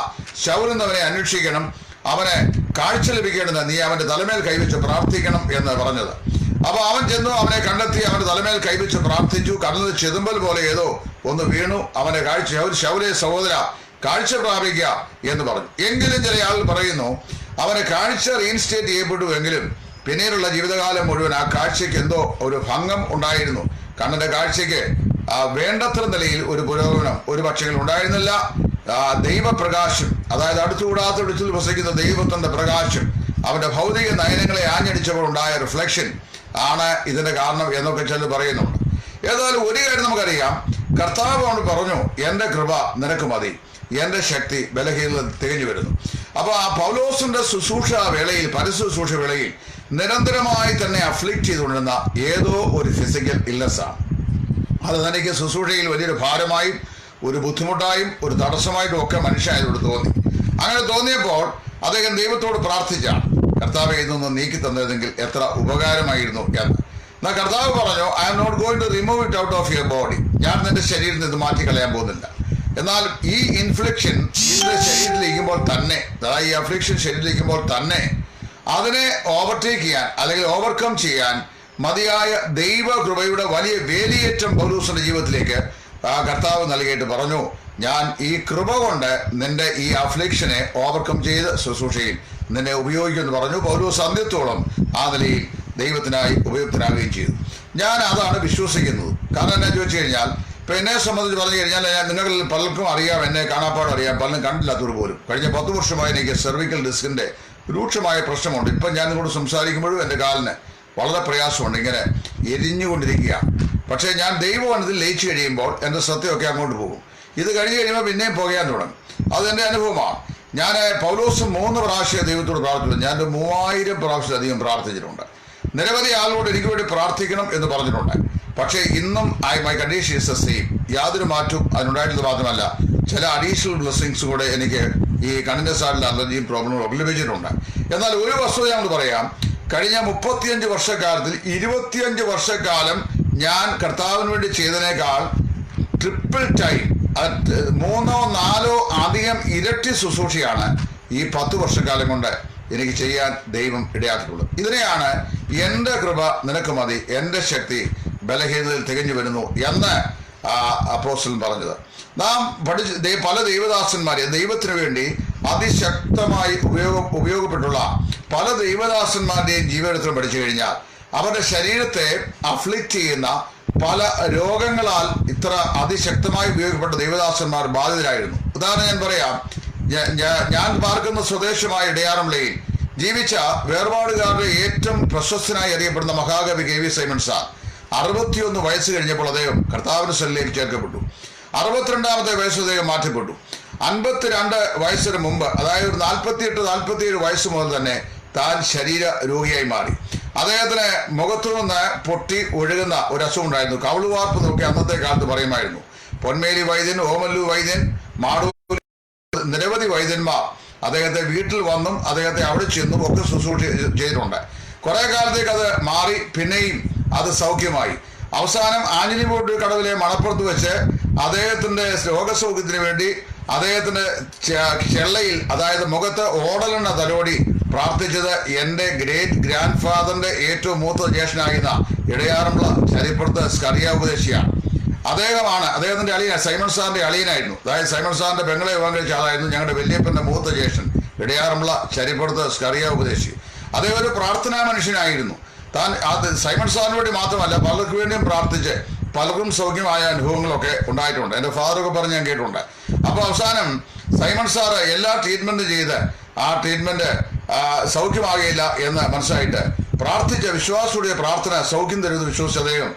ശൗലെന്നവനെ അന്വേഷിക്കണം, അവന് കാഴ്ച ലഭിക്കേണ്ടത് നീ അവന്റെ തലമേൽ കൈവച്ച് പ്രാർത്ഥിക്കണം എന്ന് പറഞ്ഞത്. അപ്പൊ അവൻ ചെന്നു, അവനെ കണ്ടെത്തി, അവന്റെ തലമേൽ കൈവച്ച് പ്രാർത്ഥിച്ചു. കണ്ണിൽ ചെതുമ്പൽ പോലെ ഏതോ ഒന്ന് വീണു. അവന്റെ കാഴ്ച, ശൗലെ സഹോദര, കാഴ്ച പ്രാപിക്കുക എന്ന് പറഞ്ഞു. എങ്കിലും ചില ആളുകൾ പറയുന്നു അവന് കാഴ്ച റീഇൻസ്റ്റേറ്റ് ചെയ്യപ്പെട്ടു എങ്കിലും പിന്നീടുള്ള ജീവിതകാലം മുഴുവൻ ആ കാഴ്ചയ്ക്ക് എന്തോ ഒരു ഭംഗം ഉണ്ടായിരുന്നു. കണ്ണിന്റെ കാഴ്ചയ്ക്ക് വേണ്ടത്ര നിലയിൽ ഒരു പുരോഗമനം ഒരു പക്ഷെങ്കിൽ ഉണ്ടായിരുന്നില്ല. ദൈവപ്രകാശം, അതായത് അടുത്തുകൂടാത്ത വിളിച്ചിൽ വസിക്കുന്ന ദൈവത്തിന്റെ പ്രകാശം അവന്റെ ഭൗതിക നയനങ്ങളെ ആഞ്ഞടിച്ചപ്പോൾ ഉണ്ടായ റിഫ്ലക്ഷൻ ആണ് ഇതിന്റെ കാരണം എന്നൊക്കെ ചിലർ പറയുന്നുണ്ട്. ഏതായാലും ഒരു കാര്യം നമുക്കറിയാം, കർത്താവ് അവൻ പറഞ്ഞു, എൻ്റെ കൃപ നിനക്ക് മതി, എൻ്റെ ശക്തി ബലഹീനത തികഞ്ഞു വരുന്നു. അപ്പൊ ആ പൗലോസിന്റെ ശുശ്രൂഷ വേളയിൽ, പരശുശ്രൂഷ വേളയിൽ നിരന്തരമായി തന്നെ അഫ്ലിക്റ്റ് ചെയ്തുകൊണ്ടിരുന്ന ഏതോ ഒരു ഫിസിക്കൽ ഇൽനെസ് ആണ്. അത് തനിക്ക് ശുശ്രൂഷയിൽ വലിയൊരു ഭാരമായും ഒരു ബുദ്ധിമുട്ടായും ഒരു തടസ്സമായിട്ടും ഒക്കെ മനുഷ്യനായതോട് തോന്നി. അങ്ങനെ തോന്നിയപ്പോൾ അദ്ദേഹം ദൈവത്തോട് പ്രാർത്ഥിച്ചാണ്, കർത്താവെ ഇതൊന്ന് നീക്കി തന്നതെങ്കിൽ എത്ര ഉപകാരമായിരുന്നു എന്ന്. എന്നാൽ കർത്താവ് പറഞ്ഞു, I am not going to remove it out of your body. ഞാൻ നിന്റെ ശരീരത്തിൽ നിന്ന് മാറ്റിക്കളയാൻ പോകുന്നില്ല. എന്നാൽ ഈ ഇൻഫ്ലിക്ഷൻ നിന്റെ ശരീരത്തിലിരിക്കുമ്പോൾ തന്നെ, അതായത് ഈ അഫ്ലിക്ഷൻ ശരീരത്തിലിരിക്കുമ്പോൾ തന്നെ അതിനെ ഓവർടേക്ക് ചെയ്യാൻ അല്ലെങ്കിൽ ഓവർകം ചെയ്യാൻ മതിയായ ദൈവകൃപയുടെ വലിയ വേലിയേറ്റം പൗലോസിന്റെ ജീവിതത്തിലേക്ക് കർത്താവ് നൽകിയിട്ട് പറഞ്ഞു, ഞാൻ ഈ കൃപ കൊണ്ട് നിന്റെ ഈ അഫ്ലിക്ഷനെ ഓവർകം ചെയ്ത് ശുശ്രൂഷയിൽ നിന്നെ ഉപയോഗിക്കുമെന്ന് പറഞ്ഞു. പൗലോസ് അന്ത്യത്തോളം ആ നിലയിൽ ദൈവത്തിനായി ഉപയുക്തനാകുകയും ചെയ്തു. ഞാൻ അതാണ് വിശ്വസിക്കുന്നത്. കാരണം എന്നാ ചോദിച്ചു കഴിഞ്ഞാൽ, ഇപ്പൊ എന്നെ സംബന്ധിച്ച് പറഞ്ഞു കഴിഞ്ഞാൽ, നിങ്ങളിൽ പലർക്കും അറിയാം, എന്നെ കാണാപ്പാടും അറിയാം, പലരും കണ്ടില്ലാത്തവർ പോലും. കഴിഞ്ഞ 10 വർഷമായി എനിക്ക് സെർവിക്കൽ ഡിസ്കിന്റെ രൂക്ഷമായ പ്രശ്നമുണ്ട്. ഇപ്പം ഞാൻ നിങ്ങളോട് സംസാരിക്കുമ്പോഴും എൻ്റെ കാലിന് വളരെ പ്രയാസമുണ്ട്, ഇങ്ങനെ എരിഞ്ഞുകൊണ്ടിരിക്കുക. പക്ഷേ ഞാൻ ദൈവവനത്തിൽ ലയിച്ചു കഴിയുമ്പോൾ എൻ്റെ സത്യമൊക്കെ അങ്ങോട്ട് പോകും. ഇത് കഴിഞ്ഞ് കഴിയുമ്പോൾ പിന്നെയും പോകാൻ തുടങ്ങും. അതെൻ്റെ അനുഭവമാണ്. ഞാൻ പൗലോസ് 3 പ്രാവശ്യം ദൈവത്തോട് പ്രാർത്ഥിച്ചു. ഞാൻ 3000 പ്രാവശ്യത്തിലധികം പ്രാർത്ഥിച്ചിട്ടുണ്ട്. നിരവധി ആളുകളോട് എനിക്ക് വേണ്ടി പ്രാർത്ഥിക്കണം എന്ന് പറഞ്ഞിട്ടുണ്ട്. പക്ഷേ ഇന്നും my condition is the same. യാതൊരു മാറ്റവും അതിനുണ്ടായിട്ടുള്ളത് മാത്രമല്ല, ചില അഡീഷണൽ ബ്ലെസ്സിങ്സ് കൂടെ എനിക്ക് ഈ കണ്ണിന്റെ സൈഡിൽ അലർജിയും പ്രോബ്ലങ്ങളും ഒക്കെ ലഭിച്ചിട്ടുണ്ട്. എന്നാൽ ഒരു വസ്തുത ഞങ്ങൾ പറയാം, കഴിഞ്ഞ 35 വർഷക്കാലത്തിൽ 25 വർഷക്കാലം ഞാൻ കർത്താവിന് വേണ്ടി ചെയ്തതിനേക്കാൾ ട്രിപ്പിൾ ടൈം, 3 or 4 അധികം ഇരട്ടി ശുശ്രൂഷയാണ് ഈ 10 വർഷക്കാലം കൊണ്ട് എനിക്ക് ചെയ്യാൻ ദൈവം ഇടയാക്കിയിട്ടുള്ളത്. ഇതിനെയാണ് എൻ്റെ കൃപ നിനക്ക് മതി, എൻ്റെ ശക്തി ബലഹീനതയിൽ തികഞ്ഞു വരുന്നു എന്ന് അപ്പോസ്തലൻ പറഞ്ഞത്. നാം പല ദൈവദാസന്മാരെ ദൈവത്തിന് വേണ്ടി അതിശക്തമായി ഉപയോഗപ്പെട്ടുള്ള പല ദൈവദാസന്മാരുടെയും ജീവിതത്തിൽ പഠിച്ചു കഴിഞ്ഞാൽ അവരുടെ ശരീരത്തെ അഫ്ലിക്റ്റ് ചെയ്യുന്ന പല രോഗങ്ങളാൽ ഇത്ര അതിശക്തമായി ഉപയോഗപ്പെട്ട ദൈവദാസന്മാർ ബാധിതരായിരുന്നു. ഉദാഹരണം ഞാൻ പറയാം. ഞാൻ പാർക്കുന്ന സ്വദേശമായ ഇടയാറംലയിൽ ജീവിച്ച വേർപാടുകാരുടെ ഏറ്റവും പ്രശസ്തനായി അറിയപ്പെടുന്ന മഹാകവി കെ വി സൈമൺ സാർ 61 വയസ്സ് കഴിഞ്ഞപ്പോൾ അദ്ദേഹം കർത്താവിന്റെ സെല്ലിലേക്ക് ചേർക്കപ്പെട്ടു. 62ാമത്തെ വയസ്സ് അദ്ദേഹം മാറ്റപ്പെട്ടു. 52 വയസ്സിന് മുമ്പ്, അതായത് 48-47 വയസ്സ് മുതൽ തന്നെ താൻ ശരീര രോഗിയായി മാറി. അദ്ദേഹത്തിന് മുഖത്തു നിന്ന് പൊട്ടി ഒഴുകുന്ന ഒരു അസുഖം ഉണ്ടായിരുന്നു. കവളുവാർപ്പ് നോക്കി അന്നത്തെ കാലത്ത് പറയുമായിരുന്നു. പൊന്മേലി വൈദ്യൻ, ഓമല്ലൂർ വൈദ്യൻ, മാടൂർ നിരവധി വൈദ്യന്മാർ അദ്ദേഹത്തെ വീട്ടിൽ വന്നും അദ്ദേഹത്തെ അവിടെ ചെന്നും ഒക്കെ ശുശ്രൂഷ ചെയ്തിട്ടുണ്ട്. കുറെ കാലത്തേക്ക് അത് മാറി, പിന്നെയും അത് സൗഖ്യമായി. അവസാനം ആഞ്ഞിലിമൂട് കടവിലെ മണപ്പുറത്ത് വെച്ച് അദ്ദേഹത്തിന്റെ രോഗസൗഖ്യത്തിന് വേണ്ടി അദ്ദേഹത്തിന്റെ ചെള്ളയിൽ, അതായത് മുഖത്ത് ഓടലെണ്ണ തലോടി പ്രാർത്ഥിച്ചത് എൻ്റെ ഗ്രേറ്റ് ഗ്രാൻഡ് ഫാദറിന്റെ ഏറ്റവും മൂത്ത ജ്യേഷ്ഠനായിരുന്ന ഇടയാറംല ചരിപ്പുറത്ത് സ്കറിയ ഉപദേശിയാണ്. അദ്ദേഹമാണ് അദ്ദേഹത്തിന്റെ അളിയൻ, സൈമൺ സാറിന്റെ അളിയനായിരുന്നു. അതായത് സൈമൺ സാറിന്റെ പെങ്ങളെ വിവാഹം കഴിച്ച ആളായിരുന്നു ഞങ്ങളുടെ വല്യപ്പന്റെ മൂത്ത ജ്യേഷ്ഠൻ ഇടയാറംല ചരിപ്പുറത്ത് സ്കറിയ ഉപദേശി. അദ്ദേഹം ഒരു പ്രാർത്ഥനാ മനുഷ്യനായിരുന്നു. താൻ അത് സൈമൺ സാറിന് വേണ്ടി മാത്രമല്ല പലർക്ക് വേണ്ടിയും പ്രാർത്ഥിച്ച് പലർക്കും സൗഖ്യമായ അനുഭവങ്ങളൊക്കെ ഉണ്ടായിട്ടുണ്ട്. എൻ്റെ ഫാദറൊക്കെ പറഞ്ഞ് ഞാൻ കേട്ടിട്ടുണ്ട്. അപ്പോൾ അവസാനം സൈമൺ സാറ് എല്ലാ ട്രീറ്റ്മെന്റ് ചെയ്ത് ആ ട്രീറ്റ്മെന്റ് സൗഖ്യമാകുകയില്ല എന്ന് മനസ്സിലായിട്ട് പ്രാർത്ഥിച്ച വിശ്വാസത്തോടെ പ്രാർത്ഥന സൗഖ്യം തരുമെന്ന് വിശ്വസിച്ച അദ്ദേഹം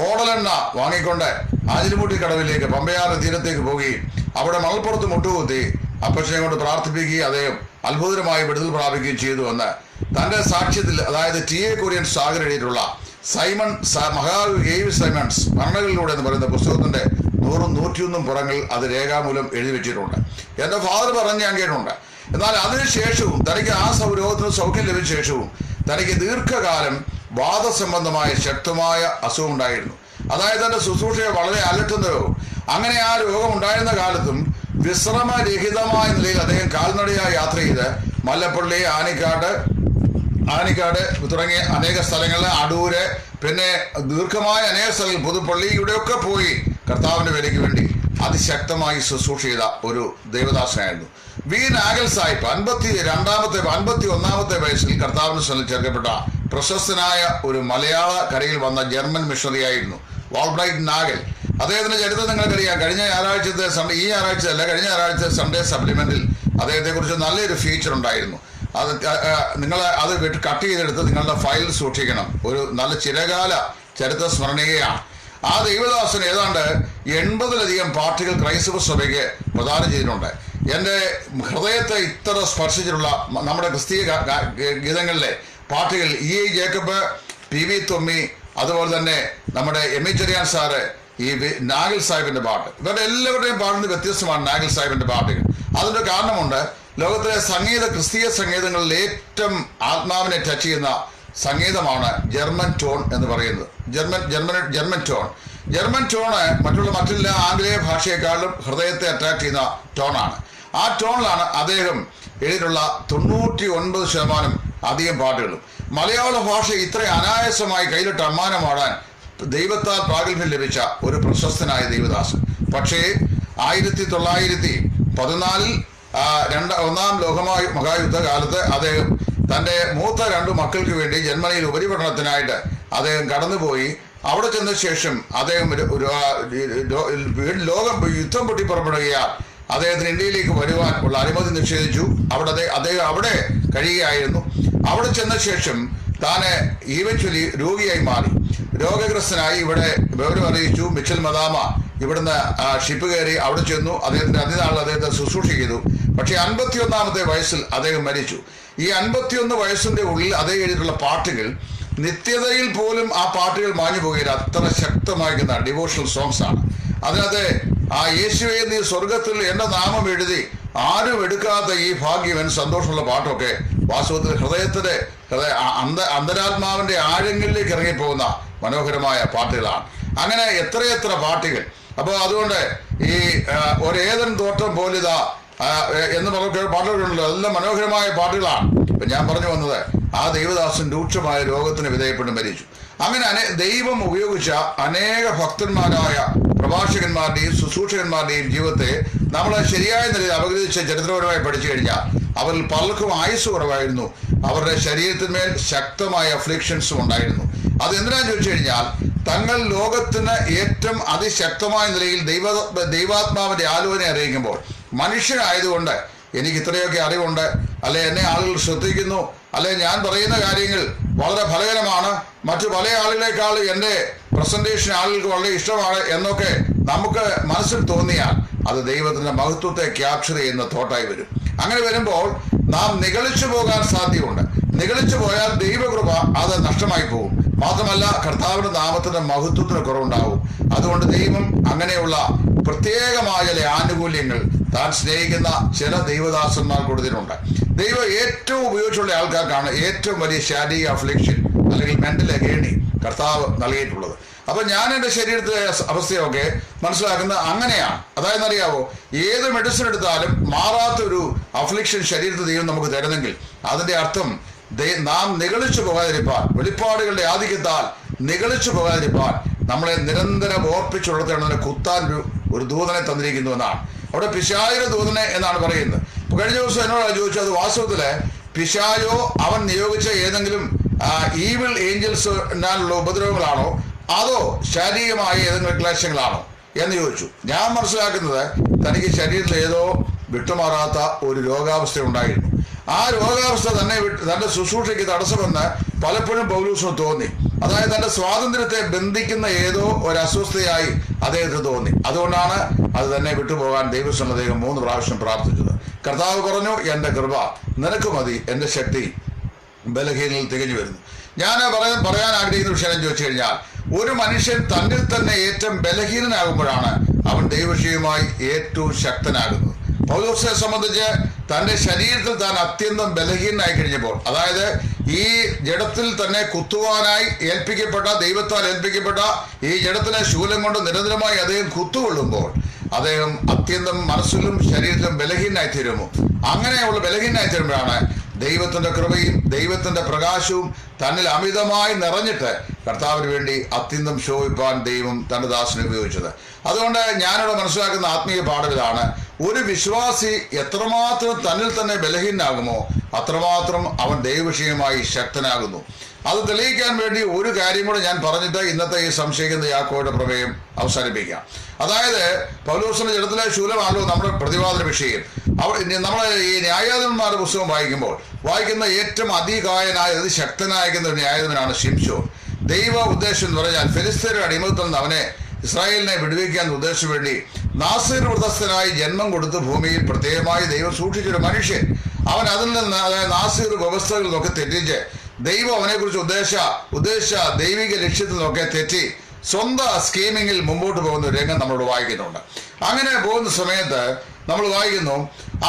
ഓടലെണ്ണ വാങ്ങിക്കൊണ്ട് ആഞ്ഞിലിമൂട്ടി കടവിലേക്ക് പമ്പയാറ് തീരത്തേക്ക് പോവുകയും അവിടെ മണൽപ്പുറത്ത് മുട്ടുകുത്തി അപ്പച്ചനെ കൊണ്ട് പ്രാർത്ഥിപ്പിക്കുകയും അദ്ദേഹം അത്ഭുതകരമായി വിടുതൽ പ്രാപിക്കുകയും ചെയ്തു എന്ന് തന്റെ സാക്ഷ്യത്തിൽ, അതായത് ടി.എ. കുര്യൻ സാഗർ എഴുതിയിട്ടുള്ള സൈമൺ മഹാകവി കെ വി സൈമൺസ് ഭരണങ്ങളിലൂടെ എന്ന് പറയുന്ന പുസ്തകത്തിന്റെ 100-101 പുറങ്ങളിൽ അത് രേഖാമൂലം എഴുതി വെച്ചിട്ടുണ്ട്. എൻ്റെ ഫാദർ പറഞ്ഞ് ഞാൻ കേട്ടിട്ടുണ്ട്. എന്നാൽ അതിനുശേഷവും തനിക്ക് ആ രോഗത്തിന് സൗഖ്യം ലഭിച്ച ശേഷവും തനിക്ക് ദീർഘകാലം വാദസംബന്ധമായ ശക്തമായ അസുഖം ഉണ്ടായിരുന്നു. അതായത് തന്റെ ശുശ്രൂഷയെ വളരെ അലട്ടുന്ന രോഗം. അങ്ങനെ ആ രോഗം ഉണ്ടായിരുന്ന കാലത്തും വിശ്രമരഹിതമായ നിലയിൽ അദ്ദേഹം കാൽനടയായി യാത്ര ചെയ്ത് മല്ലപ്പള്ളി, ആനിക്കാട് തുടങ്ങിയ അനേക സ്ഥലങ്ങളിൽ, അടൂര്, പിന്നെ ദീർഘമായ അനേക സ്ഥലങ്ങൾ, പുതുപ്പള്ളി, ഇവിടെയൊക്കെ പോയി കർത്താവിന്റെ വിലയ്ക്ക് വേണ്ടി അതിശക്തമായി ശുശ്രൂഷ ചെയ്ത ഒരു ദേവദാസനായിരുന്നു. വി നാഗൽ സാഹിബ് 51-ാമത്തെ വയസ്സിൽ കർത്താവിന് സ്ഥലം ചേർക്കപ്പെട്ട പ്രശസ്തനായ ഒരു മലയാള കരയിൽ വന്ന ജർമ്മൻ മിഷണറി ആയിരുന്നു വാൾബ്രൈറ്റ് നാഗൽ. അദ്ദേഹത്തിന്റെ ചരിത്രം നിങ്ങൾക്കറിയാം. കഴിഞ്ഞ ഞായറാഴ്ചത്തെ സൺഡേ സപ്ലിമെന്റിൽ അദ്ദേഹത്തെക്കുറിച്ച് നല്ലൊരു ഫീച്ചർ ഉണ്ടായിരുന്നു. അത് നിങ്ങൾ അത് കട്ട് ചെയ്തെടുത്ത് നിങ്ങളുടെ ഫയൽ സൂക്ഷിക്കണം. ഒരു നല്ല ചിരകാല ചരിത്ര സ്മരണീയയാണ്. ആ ദൈവദാസൻ ഏതാണ്ട് 80-ലധികം പാട്ടുകൾ ക്രൈസ്തവ സഭയ്ക്ക് പ്രദാനം ചെയ്തിട്ടുണ്ട്. എൻ്റെ ഹൃദയത്തെ ഇത്ര സ്പർശിച്ചിട്ടുള്ള നമ്മുടെ ക്രിസ്തീയ ഗീതങ്ങളിലെ പാട്ടുകൾ E.I. Jacob, P.V. തൊമ്മി, അതുപോലെ തന്നെ നമ്മുടെ M.A. ചെറിയാൻ സാറ്, ഈ നാഗൽ സാഹിബിന്റെ പാട്ട്, ഇവരുടെ എല്ലാവരുടെയും പാടുന്നത് വ്യത്യസ്തമാണ് നാഗൽ സാഹിബിന്റെ പാട്ടുകൾ. അതിൻ്റെ കാരണമുണ്ട്. ലോകത്തിലെ ക്രിസ്തീയ സംഗീതങ്ങളിൽ ഏറ്റവും ആത്മാവിനെ ടച്ച് ചെയ്യുന്ന സംഗീതമാണ് ജർമ്മൻ ടോൺ എന്ന് പറയുന്നത്. ജർമ്മൻ ടോണ് മറ്റെല്ലാ ആംഗലേയ ഭാഷയെക്കാളും ഹൃദയത്തെ അട്രാക്ട് ചെയ്യുന്ന ടോണാണ്. ആ ടോണിലാണ് അദ്ദേഹം എഴുതിയിട്ടുള്ള 99% അധികം പാട്ടുകളും. മലയാള ഭാഷ ഇത്ര അനായാസമായി കയ്യിലിട്ട് അമ്മാനമാടാൻ ദൈവത്താൽ പ്രാഗൽഭ്യം ലഭിച്ച ഒരു പ്രശസ്തനായ ദൈവദാസൻ. പക്ഷേ 1914 ഒന്നാം മഹായുദ്ധകാലത്ത് അദ്ദേഹം തൻ്റെ മൂത്ത 2 മക്കൾക്ക് വേണ്ടി ജർമ്മനിയിൽ ഉപരിപഠനത്തിനായിട്ട് അദ്ദേഹം കടന്നുപോയി. അവിടെ ചെന്ന ശേഷം അദ്ദേഹം യുദ്ധം പൊട്ടിപ്പുറപ്പെടുകയാൽ അദ്ദേഹത്തിന് ഇന്ത്യയിലേക്ക് വരുവാൻ ഉള്ള അനുമതി നിഷേധിച്ചു. അദ്ദേഹം അവിടെ കഴിയുകയായിരുന്നു. അവിടെ ചെന്ന ശേഷം താന് ഈവൻച്വലി രോഗിയായി മാറി. രോഗഗ്രസ്തനായി ഇവിടെ വിവരം അറിയിച്ചു. മിച്ചൽ മദാമ ഇവിടുന്ന് ഷിപ്പ് കയറി അവിടെ ചെന്നു. അദ്ദേഹത്തിന്റെ അതിനാളിൽ അദ്ദേഹത്തെ ശുശ്രൂഷ ചെയ്തു. പക്ഷേ 51-ാമത്തെ വയസ്സിൽ അദ്ദേഹം മരിച്ചു. ഈ 51 വയസ്സിന്റെ ഉള്ളിൽ അദ്ദേഹം എഴുതിയിട്ടുള്ള പാട്ടുകൾ നിത്യതയിൽ പോലും ആ പാട്ടുകൾ മാഞ്ഞു പോകുകയില്ല. അത്ര ശക്തമായിരിക്കുന്ന ഡിവോഷണൽ സോങ്സ് ആണ്. അതിനകത്ത് ആ യേശുവേ നീ സ്വർഗത്തിൽ എന്റെ നാമം എഴുതി ആരും എടുക്കാത്ത ഈ ഭാഗ്യവൻ സന്തോഷമുള്ള പാട്ടൊക്കെ വാസ്തവത്തിൽ ഹൃദയത്തിന്റെ അന്തരാത്മാവിന്റെ ആഴങ്ങളിലേക്ക് ഇറങ്ങിപ്പോകുന്ന മനോഹരമായ പാട്ടുകളാണ്. അങ്ങനെ എത്രയെത്ര പാട്ടുകൾ. അപ്പോൾ അതുകൊണ്ട് ഈ ഒരേതൻ തോട്ടം പോലിതാ എന്ന് പറഞ്ഞ പാട്ടുകളുണ്ടല്ലോ, അതെല്ലാം മനോഹരമായ പാട്ടുകളാണ്. ഇപ്പം ഞാൻ പറഞ്ഞു വന്നത് ആ ദൈവദാസൻ രൂക്ഷമായ രോഗത്തിന് വിധേയപ്പെട്ട് മരിച്ചു. അങ്ങനെ ദൈവം ഉപയോഗിച്ച അനേക ഭക്തന്മാരായ പ്രഭാഷകന്മാരുടെയും ശുശ്രൂഷകന്മാരുടെയും ജീവിതത്തെ നമ്മൾ ശരിയായ നിലയിൽ അപഗ്രഥിച്ച് ചരിത്രപരമായി പഠിച്ചു കഴിഞ്ഞാൽ അവരിൽ പലർക്കും ആയുസ് കുറവായിരുന്നു. അവരുടെ ശരീരത്തിന്മേൽ ശക്തമായ അഫ്ലിക്ഷൻസും ഉണ്ടായിരുന്നു. അതെന്തിനാന്ന് ചോദിച്ചു കഴിഞ്ഞാൽ തങ്ങൾ ലോകത്തിന് ഏറ്റവും അതിശക്തമായ നിലയിൽ ദൈവാത്മാവിന്റെ ആലോചന അറിയിക്കുമ്പോൾ മനുഷ്യനായതുകൊണ്ട് എനിക്ക് ഇത്രയൊക്കെ അറിവുണ്ട്, അല്ലെ എന്നെ ആളുകൾ ശ്രദ്ധിക്കുന്നു, അല്ലെ ഞാൻ പറയുന്ന കാര്യങ്ങൾ വളരെ ഫലകരമാണ്, മറ്റു പല ആളുകളെക്കാൾ എൻ്റെ പ്രസന്റേഷൻ ആളുകൾക്ക് വളരെ ഇഷ്ടമാണ് എന്നൊക്കെ നമുക്ക് മനസ്സിൽ തോന്നിയാൽ അത് ദൈവത്തിന്റെ മഹത്വത്തെ ക്യാപ്ചർ ചെയ്യുന്ന തോട്ടായി വരും. അങ്ങനെ വരുമ്പോൾ നാം നിഗളിച്ചു പോകാൻ സാധ്യതയുണ്ട്. നിഗളിച്ചു പോയാൽ ദൈവകൃപ അത് നഷ്ടമായി പോകും. മാത്രമല്ല കർത്താവിന്റെ നാമത്തിന്റെ മഹത്വത്തിന് കുറവുണ്ടാവും. അതുകൊണ്ട് ദൈവം അങ്ങനെയുള്ള പ്രത്യേകമായ ചില ആനുകൂല്യങ്ങൾ താൻ സ്നേഹിക്കുന്ന ചില ദൈവദാസന്മാർ കൊടുത്തിട്ടുണ്ട്. ദൈവം ഏറ്റവും ഉപയോഗിച്ചുള്ള ആൾക്കാർക്കാണ് ഏറ്റവും വലിയ ശാരീരിക അഫ്ലിക്ഷൻ അല്ലെങ്കിൽ മെന്റൽ അഗേണി കർത്താവ് നൽകിയിട്ടുള്ളത്. അപ്പൊ ഞാൻ എൻ്റെ ശരീരത്തിലെ അവസ്ഥയൊക്കെ മനസ്സിലാക്കുന്നത് അങ്ങനെയാണ്. അതായത് അറിയാവോ, ഏത് മെഡിസിൻ എടുത്താലും മാറാത്തൊരു അഫ്ലിക്ഷൻ ശരീരത്തിൽ ദൈവം നമുക്ക് തരുന്നെങ്കിൽ അതിന്റെ അർത്ഥം നാം നിഗളിച്ചു പോകാതിരിപ്പാൻ, വെളിപ്പാടുകളുടെ ആധിക്യത്താൽ നിഗളിച്ചു പോകാതിരിപ്പാൻ നമ്മളെ നിരന്തരം ഓർപ്പിച്ചുള്ളതാണ് കുത്താൻ ഒരു ദൂതനെ തന്നിരിക്കുന്നു എന്നാണ്. അവിടെ പിശാചിന്റെ ദൂതനെ എന്നാണ് പറയുന്നത്. കഴിഞ്ഞ ദിവസം എന്നോട് ചോദിച്ചത് വാസ്തവത്തില് പിശാചോ അവൻ നിയോഗിച്ച ഏതെങ്കിലും ഈവിൾ ഏഞ്ചൽസിനാലുള്ള ഉപദ്രവങ്ങളാണോ അതോ ശാരീരികമായ ഏതെങ്കിലും ക്ലേശങ്ങളാണോ എന്ന് ചോദിച്ചു. ഞാൻ മനസ്സിലാക്കുന്നത് തനിക്ക് ശരീരത്തിൽ ഏതോ വിട്ടുമാറാത്ത ഒരു രോഗാവസ്ഥ ഉണ്ടായിരുന്നു. ആ രോഗാവസ്ഥ തന്റെ ശുശ്രൂഷയ്ക്ക് തടസ്സമെന്ന് പലപ്പോഴും പൗലോസിന് തോന്നി. അതായത് തന്റെ സ്വാതന്ത്ര്യത്തെ ബന്ധിക്കുന്ന ഏതോ ഒരു അസ്വസ്ഥയായി അദ്ദേഹത്തിന് തോന്നി. അതുകൊണ്ടാണ് അത് തന്നെ വിട്ടുപോകാൻ ദൈവസന്നിധിയിൽ അദ്ദേഹം 3 പ്രാവശ്യം പ്രാർത്ഥിച്ചത്. കർത്താവ് പറഞ്ഞു, എന്റെ കൃപ നിനക്ക് മതി, എന്റെ ശക്തി ബലഹീനയിൽ തികഞ്ഞു വരുന്നു. ഞാൻ പറയാൻ ആഗ്രഹിക്കുന്ന വിഷയം ചോദിച്ചു കഴിഞ്ഞാൽ ഒരു മനുഷ്യൻ തന്നിൽ തന്നെ ഏറ്റവും ബലഹീനനാകുമ്പോഴാണ് അവൻ ദൈവവിഷയമായി ഏറ്റവും ശക്തനാകുന്നത്. പൗലോസിനെ സംബന്ധിച്ച് തന്റെ ശരീരത്തിൽ താൻ അത്യന്തം ബലഹീനനായി കഴിഞ്ഞപ്പോൾ, അതായത് ഈ ജഡത്തിൽ തന്നെ കുത്തുവാനായി ദൈവത്താൽ ഏൽപ്പിക്കപ്പെട്ട ഈ ജഡത്തിനെ ശൂലം കൊണ്ട് നിരന്തരമായി അദ്ദേഹം കുത്തുകൊള്ളുമ്പോൾ അദ്ദേഹം അത്യന്തം മനസ്സിലും ശരീരത്തിലും ബലഹീനനായി തീരുമോ. അങ്ങനെയുള്ള ബലഹീനനായി തീരുമ്പോഴാണ് ദൈവത്തിന്റെ കൃപയും ദൈവത്തിന്റെ പ്രകാശവും തന്നിൽ അമിതമായി നിറഞ്ഞിട്ട് കർത്താവിന് വേണ്ടി അത്യന്തം ശോഭിപ്പാൻ ദൈവം തന്റെ ദാസനെ ഉപയോഗിച്ചത്. അതുകൊണ്ട് ഞാനിവിടെ മനസ്സിലാക്കുന്ന ആത്മീയ പാഠം ഇതാണ്: ഒരു വിശ്വാസി എത്രമാത്രം തന്നിൽ തന്നെ ബലഹീനാകുമോ അത്രമാത്രം അവൻ ദൈവവിഷയമായി ശക്തനാകുന്നു. അത് തെളിയിക്കാൻ വേണ്ടി ഒരു കാര്യം കൂടെ ഞാൻ പറഞ്ഞിട്ട് ഇന്നത്തെ ഈ സംശയിക്കുന്ന യാക്കോയുടെ പ്രമേയം അവസാനിപ്പിക്കാം. അതായത് പൗലോസിന്റെ ജഡത്തിലെ ശൂലമാണല്ലോ നമ്മുടെ പ്രതിവാദന വിഷയം. നമ്മൾ ഈ ന്യായാധിപന്മാരുടെ പുസ്തകം വായിക്കുന്ന ഏറ്റവും അതികായനായ ശക്തനായിരിക്കുന്ന ഒരു ന്യായാധിപനാണ് ശിംശോൻ. ദൈവ ഉദ്ദേശം എന്ന് പറഞ്ഞാൽ ഫെലിസ്ത്യരുടെ അടിമത്തത്തിൽ നിന്ന് അവനെ ഇസ്രായേലിനെ വിടുവിക്കാൻ ഉദ്ദേശിച്ചു വേണ്ടി നാസീർ വ്രതസ്ഥനായി ജന്മം കൊടുത്ത് ഭൂമിയിൽ പ്രത്യേകമായി ദൈവം സൂക്ഷിച്ചൊരു മനുഷ്യൻ. അവൻ അതിൽ നിന്ന്, അതായത് നാസീർ വ്യവസ്ഥകളിൽ നിന്നൊക്കെ തെറ്റിച്ച് ദൈവം അവനെക്കുറിച്ച് ഉദ്ദേശിച്ച ദൈവിക ലക്ഷ്യത്തിൽ നിന്നൊക്കെ തെറ്റി സ്വന്തം സ്കീമിങ്ങിൽ മുമ്പോട്ട് പോകുന്ന ഒരു രംഗം നമ്മളോട് വായിക്കുന്നുണ്ട്. അങ്ങനെ പോകുന്ന സമയത്ത് നമ്മൾ വായിക്കുന്നു,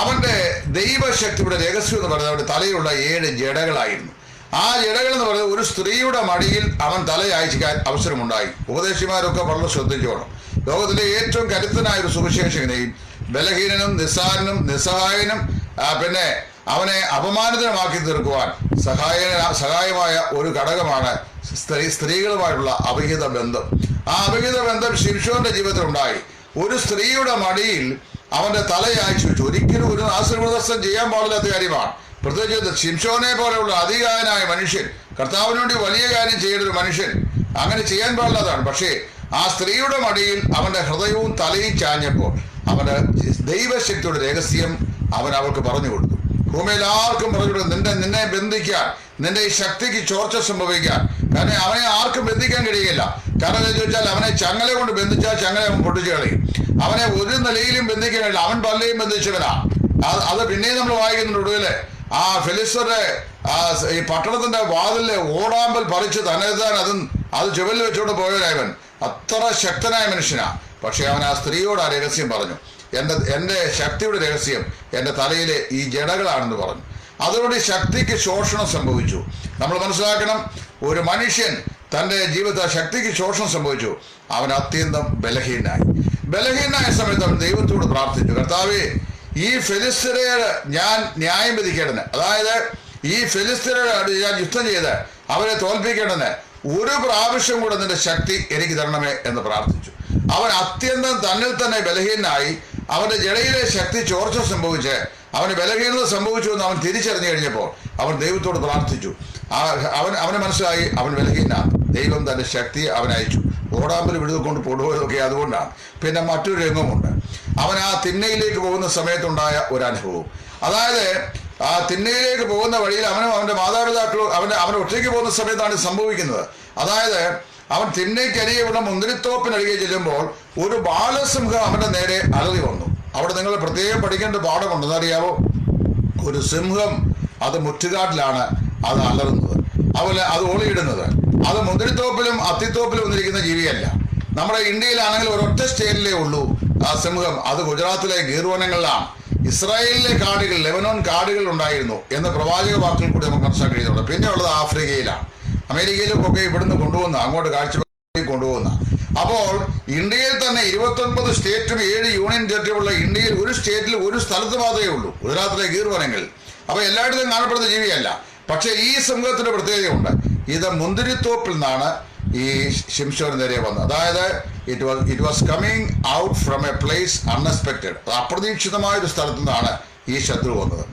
അവന്റെ ദൈവശക്തിയുടെ രഹസ്യം എന്ന് പറയുന്നത് അവന്റെ തലയിലുള്ള 7 ജടകളായിരുന്നു. ആ ജടകൾ എന്ന് പറയുന്നത് ഒരു സ്ത്രീയുടെ മടിയിൽ അവൻ തല അയച്ചിക്കാൻ അവസരമുണ്ടായി. ഉപദേശിമാരൊക്കെ വളരെ ശ്രദ്ധിച്ചോണം. ലോകത്തിലെ ഏറ്റവും കരുത്തനായ ഒരു സുവിശേഷകനെയും ബലഹീനനും നിസ്സാരനും നിസ്സഹായനും പിന്നെ അവനെ അപമാനിതമാക്കി തീർക്കുവാൻ സഹായമായ ഒരു ഘടകമാണ് സ്ത്രീകളുമായിട്ടുള്ള അവിഹിത ബന്ധം. ആ അവിഹിത ബന്ധം ശിംശോന്റെ ജീവിതത്തിൽ ഉണ്ടായി. ഒരു സ്ത്രീയുടെ മടിയിൽ അവന്റെ തല അയച്ചു വെച്ചു. ഒരിക്കലും ഒരു നാസീർവ്രതസ്ഥൻ ചെയ്യാൻ പാടില്ലാത്ത കാര്യമാണ്. പ്രത്യേകിച്ച് ശിംശോനെ പോലെയുള്ള അതികായനായ മനുഷ്യൻ, കർത്താവിന് വേണ്ടി വലിയ കാര്യം ചെയ്യുന്ന ഒരു മനുഷ്യൻ അങ്ങനെ ചെയ്യാൻ പാടില്ലാത്തതാണ്. പക്ഷേ ആ സ്ത്രീയുടെ മടിയിൽ അവന്റെ ഹൃദയവും തലയും ചാഞ്ഞപ്പോൾ അവന്റെ ദൈവശക്തിയുടെ രഹസ്യം അവൻ അവൾക്ക് പറഞ്ഞു കൊടുത്തു. ഭൂമിയിൽ ആർക്കും പറഞ്ഞു കൊടുത്തു, നിന്നെ ബന്ധിക്കാൻ, നിന്റെ ഈ ശക്തിക്ക് ചോർച്ച സംഭവിക്കാൻ. കാരണം അവനെ ആർക്കും ബന്ധിക്കാൻ കഴിയില്ല. കാരണം എന്താ ചോദിച്ചാൽ അവനെ ചങ്ങല കൊണ്ട് ബന്ധിച്ചാൽ ചങ്ങല അവൻ പൊട്ടിച്ചു കളയും. അവനെ ഒരു നിലയിലും ബന്ധിക്കാൻ കഴിയില്ല. അവൻ പലരെയും ബന്ധിച്ചവനാ. അത് പിന്നെയും നമ്മൾ വായിക്കുന്നുണ്ട്. ഒടുവില് ആ ഫെലിസ്ത്യരുടെ ഈ പട്ടണത്തിന്റെ വാതിലെ ഓടാമ്പൽ പറിച്ച് തന്നെത്താൻ അത് ചുവലിൽ വെച്ചുകൊണ്ട് പോയവനായവൻ. അത്ര ശക്തനായ മനുഷ്യനാ. പക്ഷെ അവൻ ആ സ്ത്രീയോട് ആ രഹസ്യം പറഞ്ഞു. എൻ്റെ ശക്തിയുടെ രഹസ്യം എൻ്റെ തലയിലെ ഈ ജടകളാണെന്ന് പറഞ്ഞു. അതോടെ ശക്തിക്ക് ശോഷണം സംഭവിച്ചു. നമ്മൾ മനസ്സിലാക്കണം, ഒരു മനുഷ്യൻ തൻ്റെ ജീവിതത്തിൽ ശക്തിക്ക് ശോഷണം സംഭവിച്ചു. അവൻ അത്യന്തം ബലഹീനായ സമയത്ത് അവൻ ദൈവത്തോട് പ്രാർത്ഥിച്ചു, കർത്താവേ, ഈ ഫെലിസ്ത്യരെ ഞാൻ ന്യായം വിധിക്കേണ്ടത്, അതായത് ഈ ഫെലിസ്ത്യരെ ഞാൻ യുദ്ധം ചെയ്ത് അവരെ തോൽപ്പിക്കേണ്ടത് ഒരു പ്രാവശ്യം കൂടെ നിന്റെ ശക്തി എനിക്ക് തരണമേ എന്ന് പ്രാർത്ഥിച്ചു. അവൻ അത്യന്തം തന്നിൽ തന്നെ ബലഹീനായി. അവന്റെ ജടയിലെ ശക്തി ചോർച്ച സംഭവിച്ച് അവന് ബലഹീനത സംഭവിച്ചു എന്ന് അവൻ തിരിച്ചറിഞ്ഞു കഴിഞ്ഞപ്പോൾ അവൻ ദൈവത്തോട് പ്രാർത്ഥിച്ചു. അവന് മനസ്സിലായി അവൻ ബലഹീനാണ്. ദൈവം തന്റെ ശക്തി അവനയച്ചു. ഓടാമ്പൽ വിടുകൊണ്ട് പൊടുപോയതൊക്കെ അതുകൊണ്ടാണ്. പിന്നെ മറ്റൊരു രംഗമുണ്ട്. അവൻ ആ തിണ്ണയിലേക്ക് പോകുന്ന സമയത്തുണ്ടായ ഒരു അനുഭവം. അതായത് ആ തിണ്ണയിലേക്ക് പോകുന്ന വഴിയിൽ അവനും അവന്റെ മാതാപിതാക്കളും അവൻ ഒറ്റയ്ക്ക് പോകുന്ന സമയത്താണ് സംഭവിക്കുന്നത്. അതായത് അവൻ തിണ്ണയ്ക്കരികെയുള്ള മുന്തിരിത്തോപ്പിനരികെ ചെല്ലുമ്പോൾ ഒരു ബാലസിംഹം അവന്റെ നേരെ അലറി വന്നു. അവിടെ നിങ്ങൾ പ്രത്യേകം പഠിക്കേണ്ട പാഠമുണ്ടെന്ന് അറിയാവോ? ഒരു സിംഹം അത് മുറ്റുകാട്ടിലാണ് അത് അലറുന്നത്, അത് ഓളിയിടുന്നത്. അത് മുന്തിരിത്തോപ്പിലും അത്തിത്തോപ്പിലും വന്നിരിക്കുന്ന ജീവിയല്ല. നമ്മുടെ ഇന്ത്യയിലാണെങ്കിൽ ഒരൊറ്റ സ്റ്റേറ്റിലേ ഉള്ളൂ ആ സിംഹം. അത് ഗുജറാത്തിലെ ഗീർവനങ്ങളിലാണ്. ഇസ്രായേലിലെ കാടുകൾ, ലെബനോൻ കാടുകൾ ഉണ്ടായിരുന്നു എന്ന് പ്രവാചക വാക്കുകൾ കൂടി നമുക്ക് മനസ്സിലാക്കി കഴിയുന്നുണ്ട്. പിന്നെ ഉള്ളത് ആഫ്രിക്കയിലാണ്. അമേരിക്കയിലും ഒക്കെ ഇവിടുന്ന് കൊണ്ടുപോകുന്ന, അങ്ങോട്ട് കാഴ്ച കൊണ്ടുപോകുന്ന. അപ്പോൾ ഇന്ത്യയിൽ തന്നെ 29 സ്റ്റേറ്റും 7 യൂണിയൻ ടെറിട്ടറിയുള്ള ഇന്ത്യയിൽ ഒരു സ്റ്റേറ്റിൽ ഒരു സ്ഥലത്ത് മാത്രമേ ഉള്ളൂ, ഗുജറാത്തിലെ ഗീർവനങ്ങളിൽ. അപ്പൊ എല്ലായിടത്തും കാണപ്പെടുന്ന ജീവിയല്ല. പക്ഷെ ഈ സിംഹത്തിന്റെ പ്രത്യേകതയുണ്ട്. ഇത് മുന്തിരിത്തോപ്പിൽ നിന്നാണ് ഈ ശിംശോന് നേരെ വന്നത്. അതായത് it was coming out from A place unexpected. അപ്രതീക്ഷിതമായ ഒരു സ്ഥലത്തു നിന്നാണ് ഈ ശത്രു വന്നത്.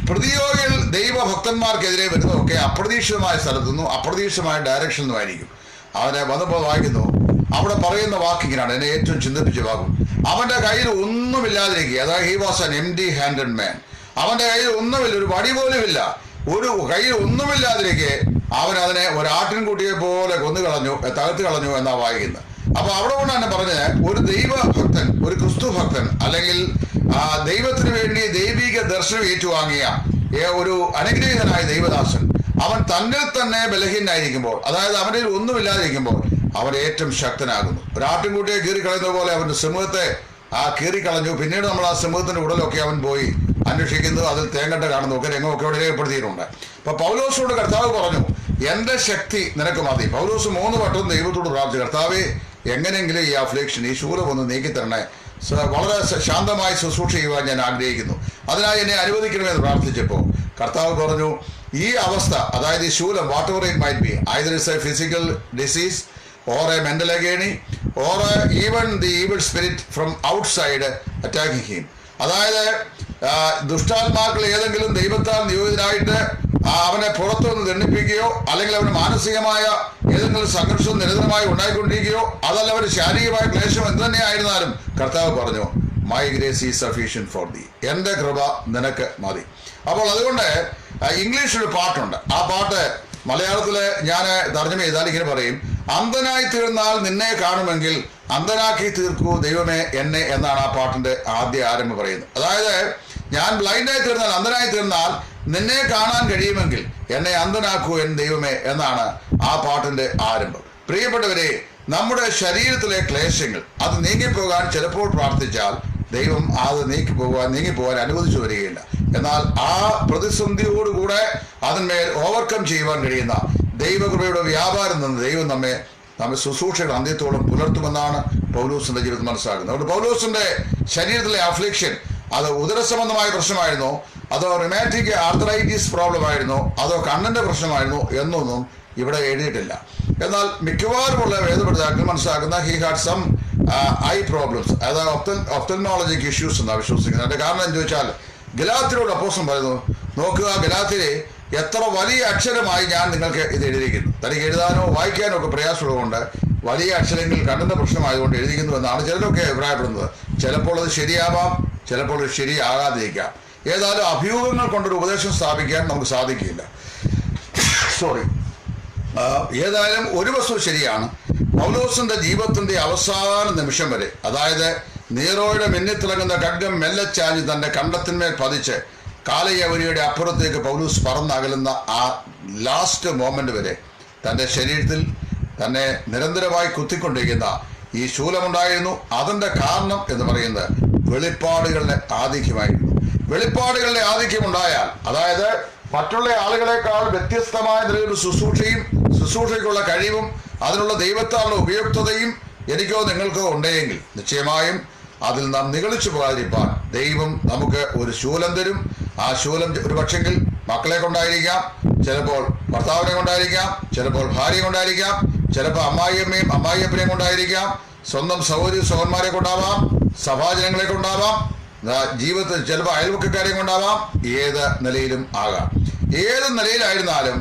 പ്രതിയോഗികൾ ദൈവഭക്തന്മാർക്കെതിരെ വരുന്നതൊക്കെ അപ്രതീക്ഷിതമായ സ്ഥലത്തു നിന്നും അപ്രതീക്ഷിതമായ ഡയറക്ഷനിൽ നിന്നുമായിരിക്കും. അവനെ വന്നപ്പോൾ വായിക്കുന്നു, അവിടെ പറയുന്ന വാക്കിങ്ങനാണ് എന്നെ ഏറ്റവും ചിന്തിപ്പിച്ച വാക്കും. അവന്റെ കയ്യിൽ ഒന്നുമില്ലാതിരിക്കുക. അതായത് he was an empty handed man. അവന്റെ കയ്യിൽ ഒന്നുമില്ല, ഒരു വടി പോലുമില്ല, ഒരു കയ്യിൽ ഒന്നുമില്ലാതിരിക്കെ അവൻ അതിനെ ഒരു ആട്ടിൻകുട്ടിയെ പോലെ തകർത്ത് കളഞ്ഞു എന്നാ വായിക്കുന്നത്. അപ്പൊ അവിടെ കൊണ്ട് തന്നെ പറഞ്ഞത്, ഒരു ദൈവഭക്തൻ, ഒരു ക്രിസ്തു ഭക്തൻ, അല്ലെങ്കിൽ ദൈവത്തിന് വേണ്ടി ദൈവിക ദർശനം ഏറ്റുവാങ്ങിയ ഒരു അനുഗ്രഹീതനായ ദൈവദാസൻ, അവൻ തന്നിൽ തന്നെ ബലഹീനായിരിക്കുമ്പോൾ, അതായത് അവൻ്റെ ഒന്നുമില്ലാതിരിക്കുമ്പോൾ അവൻ ഏറ്റവും ശക്തനാകുന്നു. ഒരു ആട്ടിൻകുട്ടിയെ കീറിക്കളയുന്ന പോലെ അവന്റെ സിംഹത്തെ കീറിക്കളഞ്ഞു. പിന്നീട് നമ്മൾ ആ സിംഹത്തിന്റെ ഉടലൊക്കെ അവൻ പോയി അന്വേഷിക്കുന്നു, അതിൽ തേങ്ങട്ട കാണുന്നു, ഒക്കെ രംഗമൊക്കെ അവിടെ രേഖപ്പെടുത്തിയിട്ടുണ്ട്. അപ്പൊ പൗലോസോട് കർത്താവ് പറഞ്ഞു, എന്റെ ശക്തി നിനക്ക് മതി. പൗലോസ് 3 വട്ടം ദൈവത്തോട് പ്രാർത്ഥിച്ചു, കർത്താവേ, എങ്ങനെയെങ്കിലും ഈ അഫ്ലിക്ഷൻ, ഈ ശൂലം ഒന്ന് നീക്കിത്തരണേ, വളരെ ശാന്തമായി ശുശ്രൂഷ ചെയ്യുവാൻ ഞാൻ ആഗ്രഹിക്കുന്നു, അതിനായി എന്നെ അനുവദിക്കണമെന്ന് പ്രാർത്ഥിച്ചപ്പോൾ കർത്താവ് പറഞ്ഞു ഈ അവസ്ഥ, അതായത് ഈ ശൂലം, whatever it might be, either is a physical disease or a mental agony or even the evil spirit from outside attacking him. അതായത് ദുഷ്ടാത്മാക്കൾ ഏതെങ്കിലും ദൈവത്താൽ നിയോഗിതരായിട്ട് അവനെ പുറത്തുനിന്ന് ദണ്ഡിപ്പിക്കുകയോ അല്ലെങ്കിൽ അവന് മാനസികമായ ഏതെങ്കിലും സംഘർഷം നിരന്തരമായി ഉണ്ടായിക്കൊണ്ടിരിക്കുകയോ അതല്ല അവന് ശാരീരികമായ ക്ലേശം എന്ത് തന്നെ ആയിരുന്നാലും കർത്താവ് പറഞ്ഞു my grace is sufficient for thee, എൻ്റെ കൃപ നിനക്ക് മതി. അപ്പോൾ അതുകൊണ്ട് ഇംഗ്ലീഷിലൊരു പാട്ടുണ്ട്. ആ പാട്ട് മലയാളത്തിൽ ഞാൻ തർജ്ജമ ചെയ്താൽ ഇങ്ങനെ പറയും: അന്ധനായി തീർന്നാൽ നിന്നെ കാണുമെങ്കിൽ അന്ധനാക്കി തീർക്കൂ ദൈവമേ എന്നെ എന്നാണ് ആ പാട്ടിന്റെ ആദ്യ ആരംഭം പറയുന്നത്. അതായത് ഞാൻ ബ്ലൈൻഡായി തീർന്നാൽ, അന്ധനായി തീർന്നാൽ നിന്നെ കാണാൻ കഴിയുമെങ്കിൽ എന്നെ അന്ധനാക്കൂ എൻ ദൈവമേ എന്നാണ് ആ പാട്ടിന്റെ ആരംഭം. പ്രിയപ്പെട്ടവരെ, നമ്മുടെ ശരീരത്തിലെ ക്ലേശങ്ങൾ അത് നീങ്ങിപ്പോകാൻ ചിലപ്പോൾ പ്രാർത്ഥിച്ചാൽ ദൈവം അത് നീങ്ങിപ്പോകാൻ അനുവദിച്ചു വരികയില്ല. എന്നാൽ ആ പ്രതിസന്ധിയോടുകൂടെ അതിന്മേൽ ഓവർകം ചെയ്യുവാൻ കഴിയുന്ന ദൈവകൃപയുടെ വ്യാപാരം നിന്ന് ദൈവം നമ്മെ ശുശ്രൂഷയുടെ അന്ത്യത്തോളം പുലർത്തുമെന്നാണ് പൗലോസിന്റെ ജീവിതത്തിൽ മനസ്സിലാക്കുന്നത്. അതുകൊണ്ട് പൗലോസിന്റെ ശരീരത്തിലെ അഫ്ലിക്ഷൻ അത് ഉദരസംബന്ധമായ പ്രശ്നമായിരുന്നോ, അതോ റിമാറ്റിക് ആർത്രൈറ്റിസ് പ്രോബ്ലം ആയിരുന്നോ, അതോ കണ്ണിന്റെ പ്രശ്നമായിരുന്നോ എന്നൊന്നും ഇവിടെ എഴുതിയിട്ടില്ല. എന്നാൽ മിക്കവാറുമുള്ള വേദപഠിതാക്കൾ മനസ്സിലാക്കുന്ന he had some eye problems, അതായത് ഒപ്തൽമോളജിക് ഇഷ്യൂസ് എന്നാണ് വിശ്വസിക്കുന്നത്. അതിന്റെ കാരണം എന്ന് ചോദിച്ചാൽ ഗലാത്യരോട് അപ്പോസ്തലൻ പറയുന്നു, നോക്കുക ഗലാത്യരെ എത്ര വലിയ അക്ഷരമായി ഞാൻ നിങ്ങൾക്ക് ഇത് എഴുതിയിരിക്കുന്നു. തനിക്ക് എഴുതാനോ വായിക്കാനോ ഒക്കെ പ്രയാസമുള്ളതുകൊണ്ട് വലിയ അക്ഷരങ്ങൾ കണ്ണിന്റെ പ്രശ്നമായതുകൊണ്ട് എഴുതിക്കുന്നു എന്നാണ് ചിലരൊക്കെ അഭിപ്രായപ്പെടുന്നത്. ചിലപ്പോൾ അത് ശരിയാവാം, ചിലപ്പോൾ അത് ശരിയാകാതിരിക്കാം. ഏതായാലും അഭ്യൂഹങ്ങൾ കൊണ്ടൊരു ഉപദേശം സ്ഥാപിക്കാൻ നമുക്ക് സാധിക്കില്ല. ഏതായാലും ഒരു വസ്തു ശരിയാണ്, പൗലോസിന്റെ ജീവിതത്തിന്റെ അവസാന നിമിഷം വരെ, അതായത് നീറോയുടെ മിന്നിത്തിളങ്ങുന്ന ഖഡ്ഗം മെല്ലച്ചാഞ്ഞ് തന്റെ കണ്ടത്തിന്മേൽ പതിച്ച് കാലയവരിയുടെ അപ്പുറത്തേക്ക് പൗലോസ് പറന്നകലുന്ന ആ ലാസ്റ്റ് മോമെന്റ് വരെ തൻ്റെ ശരീരത്തിൽ തന്നെ നിരന്തരമായി കുത്തിക്കൊണ്ടിരിക്കുന്ന ഈ ശൂലമുണ്ടായിരുന്നു. അതിൻ്റെ കാരണം എന്ന് പറയുന്നത് വെളിപ്പാടുകളുടെ ആധിക്യമായിരുന്നു. വെളിപ്പാടുകളുടെ ആധിക്യമുണ്ടായാൽ, അതായത് മറ്റുള്ള ആളുകളെക്കാൾ വ്യത്യസ്തമായ നിലയിലൊരു ശുശ്രൂഷയ്ക്കുള്ള കഴിവും അതിനുള്ള ദൈവത്താലുള്ള ഉപയുക്തതയും എനിക്കോ നിങ്ങൾക്കോ ഉണ്ടെങ്കിൽ നിശ്ചയമായും അതിൽ നാം നിഗളിച്ചു പോകാതിരിക്കാൻ ദൈവം നമുക്ക് ഒരു ശൂലം തരും. ആ ശൂലം ഒരു പക്ഷെങ്കിൽ മക്കളെ കൊണ്ടായിരിക്കാം, ചിലപ്പോൾ ഭർത്താവിനെ കൊണ്ടായിരിക്കാം, ചിലപ്പോൾ ഭാര്യയെ കൊണ്ടായിരിക്കാം, ചിലപ്പോൾ അമ്മായിയമ്മയും അമ്മായിയപ്പനെയും കൊണ്ടായിരിക്കാം, സ്വന്തം സഹോദരന്മാരെ കൊണ്ടാവാം, സഭാജനങ്ങളെ കൊണ്ടാവാം, ജീവിതത്തിൽ ചിലപ്പോൾ അയൽവക്കക്കാരെ കൊണ്ടാവാം, ഏത് നിലയിലും ആകാം. ഏത് നിലയിലായിരുന്നാലും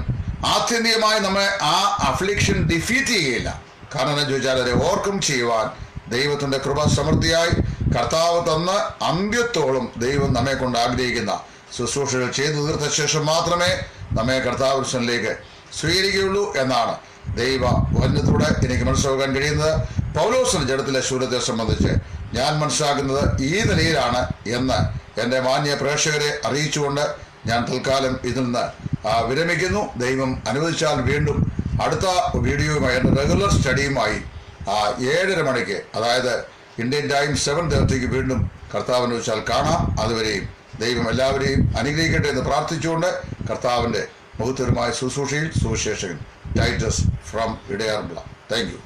ആത്യന്തികമായി നമ്മെ ആ അഫ്ലിക്ഷൻ ഡിഫീറ്റ് ചെയ്യുകയില്ല. കാരണം എന്താ ചോദിച്ചാൽ അതിനെ ഓവർകം ചെയ്യുവാൻ ദൈവത്തിന്റെ കൃപ സമൃദ്ധിയായി കർത്താവ് തന്ന് അന്ത്യത്തോളം ദൈവം നമ്മെ കൊണ്ട് ആഗ്രഹിക്കുന്ന ശുശ്രൂഷകൾ ചെയ്തു തീർത്ത ശേഷം മാത്രമേ നമ്മെ കർത്താവിലേക്ക് സ്വീകരിക്കുകയുള്ളൂ എന്നാണ് ദൈവ വചനത്തിലൂടെ എനിക്ക് മനസ്സിലാക്കാൻ കഴിയുന്നത്. പൗലോസിന്റെ ജഡത്തിലെ ശൂലത്തെ സംബന്ധിച്ച് ഞാൻ മനസ്സിലാക്കുന്നത് ഈ നിലയിലാണ് എന്ന് എൻ്റെ മാന്യ പ്രേക്ഷകരെ അറിയിച്ചുകൊണ്ട് ഞാൻ തൽക്കാലം ഇതിൽ നിന്ന് വിരമിക്കുന്നു. ദൈവം അനുവദിച്ചാൽ വീണ്ടും അടുത്ത വീഡിയോയുമായി എൻ്റെ റെഗുലർ സ്റ്റഡിയുമായി 7:30 മണിക്ക്, അതായത് ഇന്ത്യൻ ടൈം 7:30 വീണ്ടും കർത്താവിനെ വെച്ചാൽ കാണാം. അതുവരെയും ദൈവം എല്ലാവരെയും അനുഗ്രഹിക്കട്ടെ എന്ന് പ്രാർത്ഥിച്ചുകൊണ്ട് കർത്താവിൻ്റെ മഹത്വരമായ ശുശ്രൂഷയിൽ സുവിശേഷകൻ ടൈറ്റസ് ഫ്രം ഇടയാറുമുള്ള. Thank U.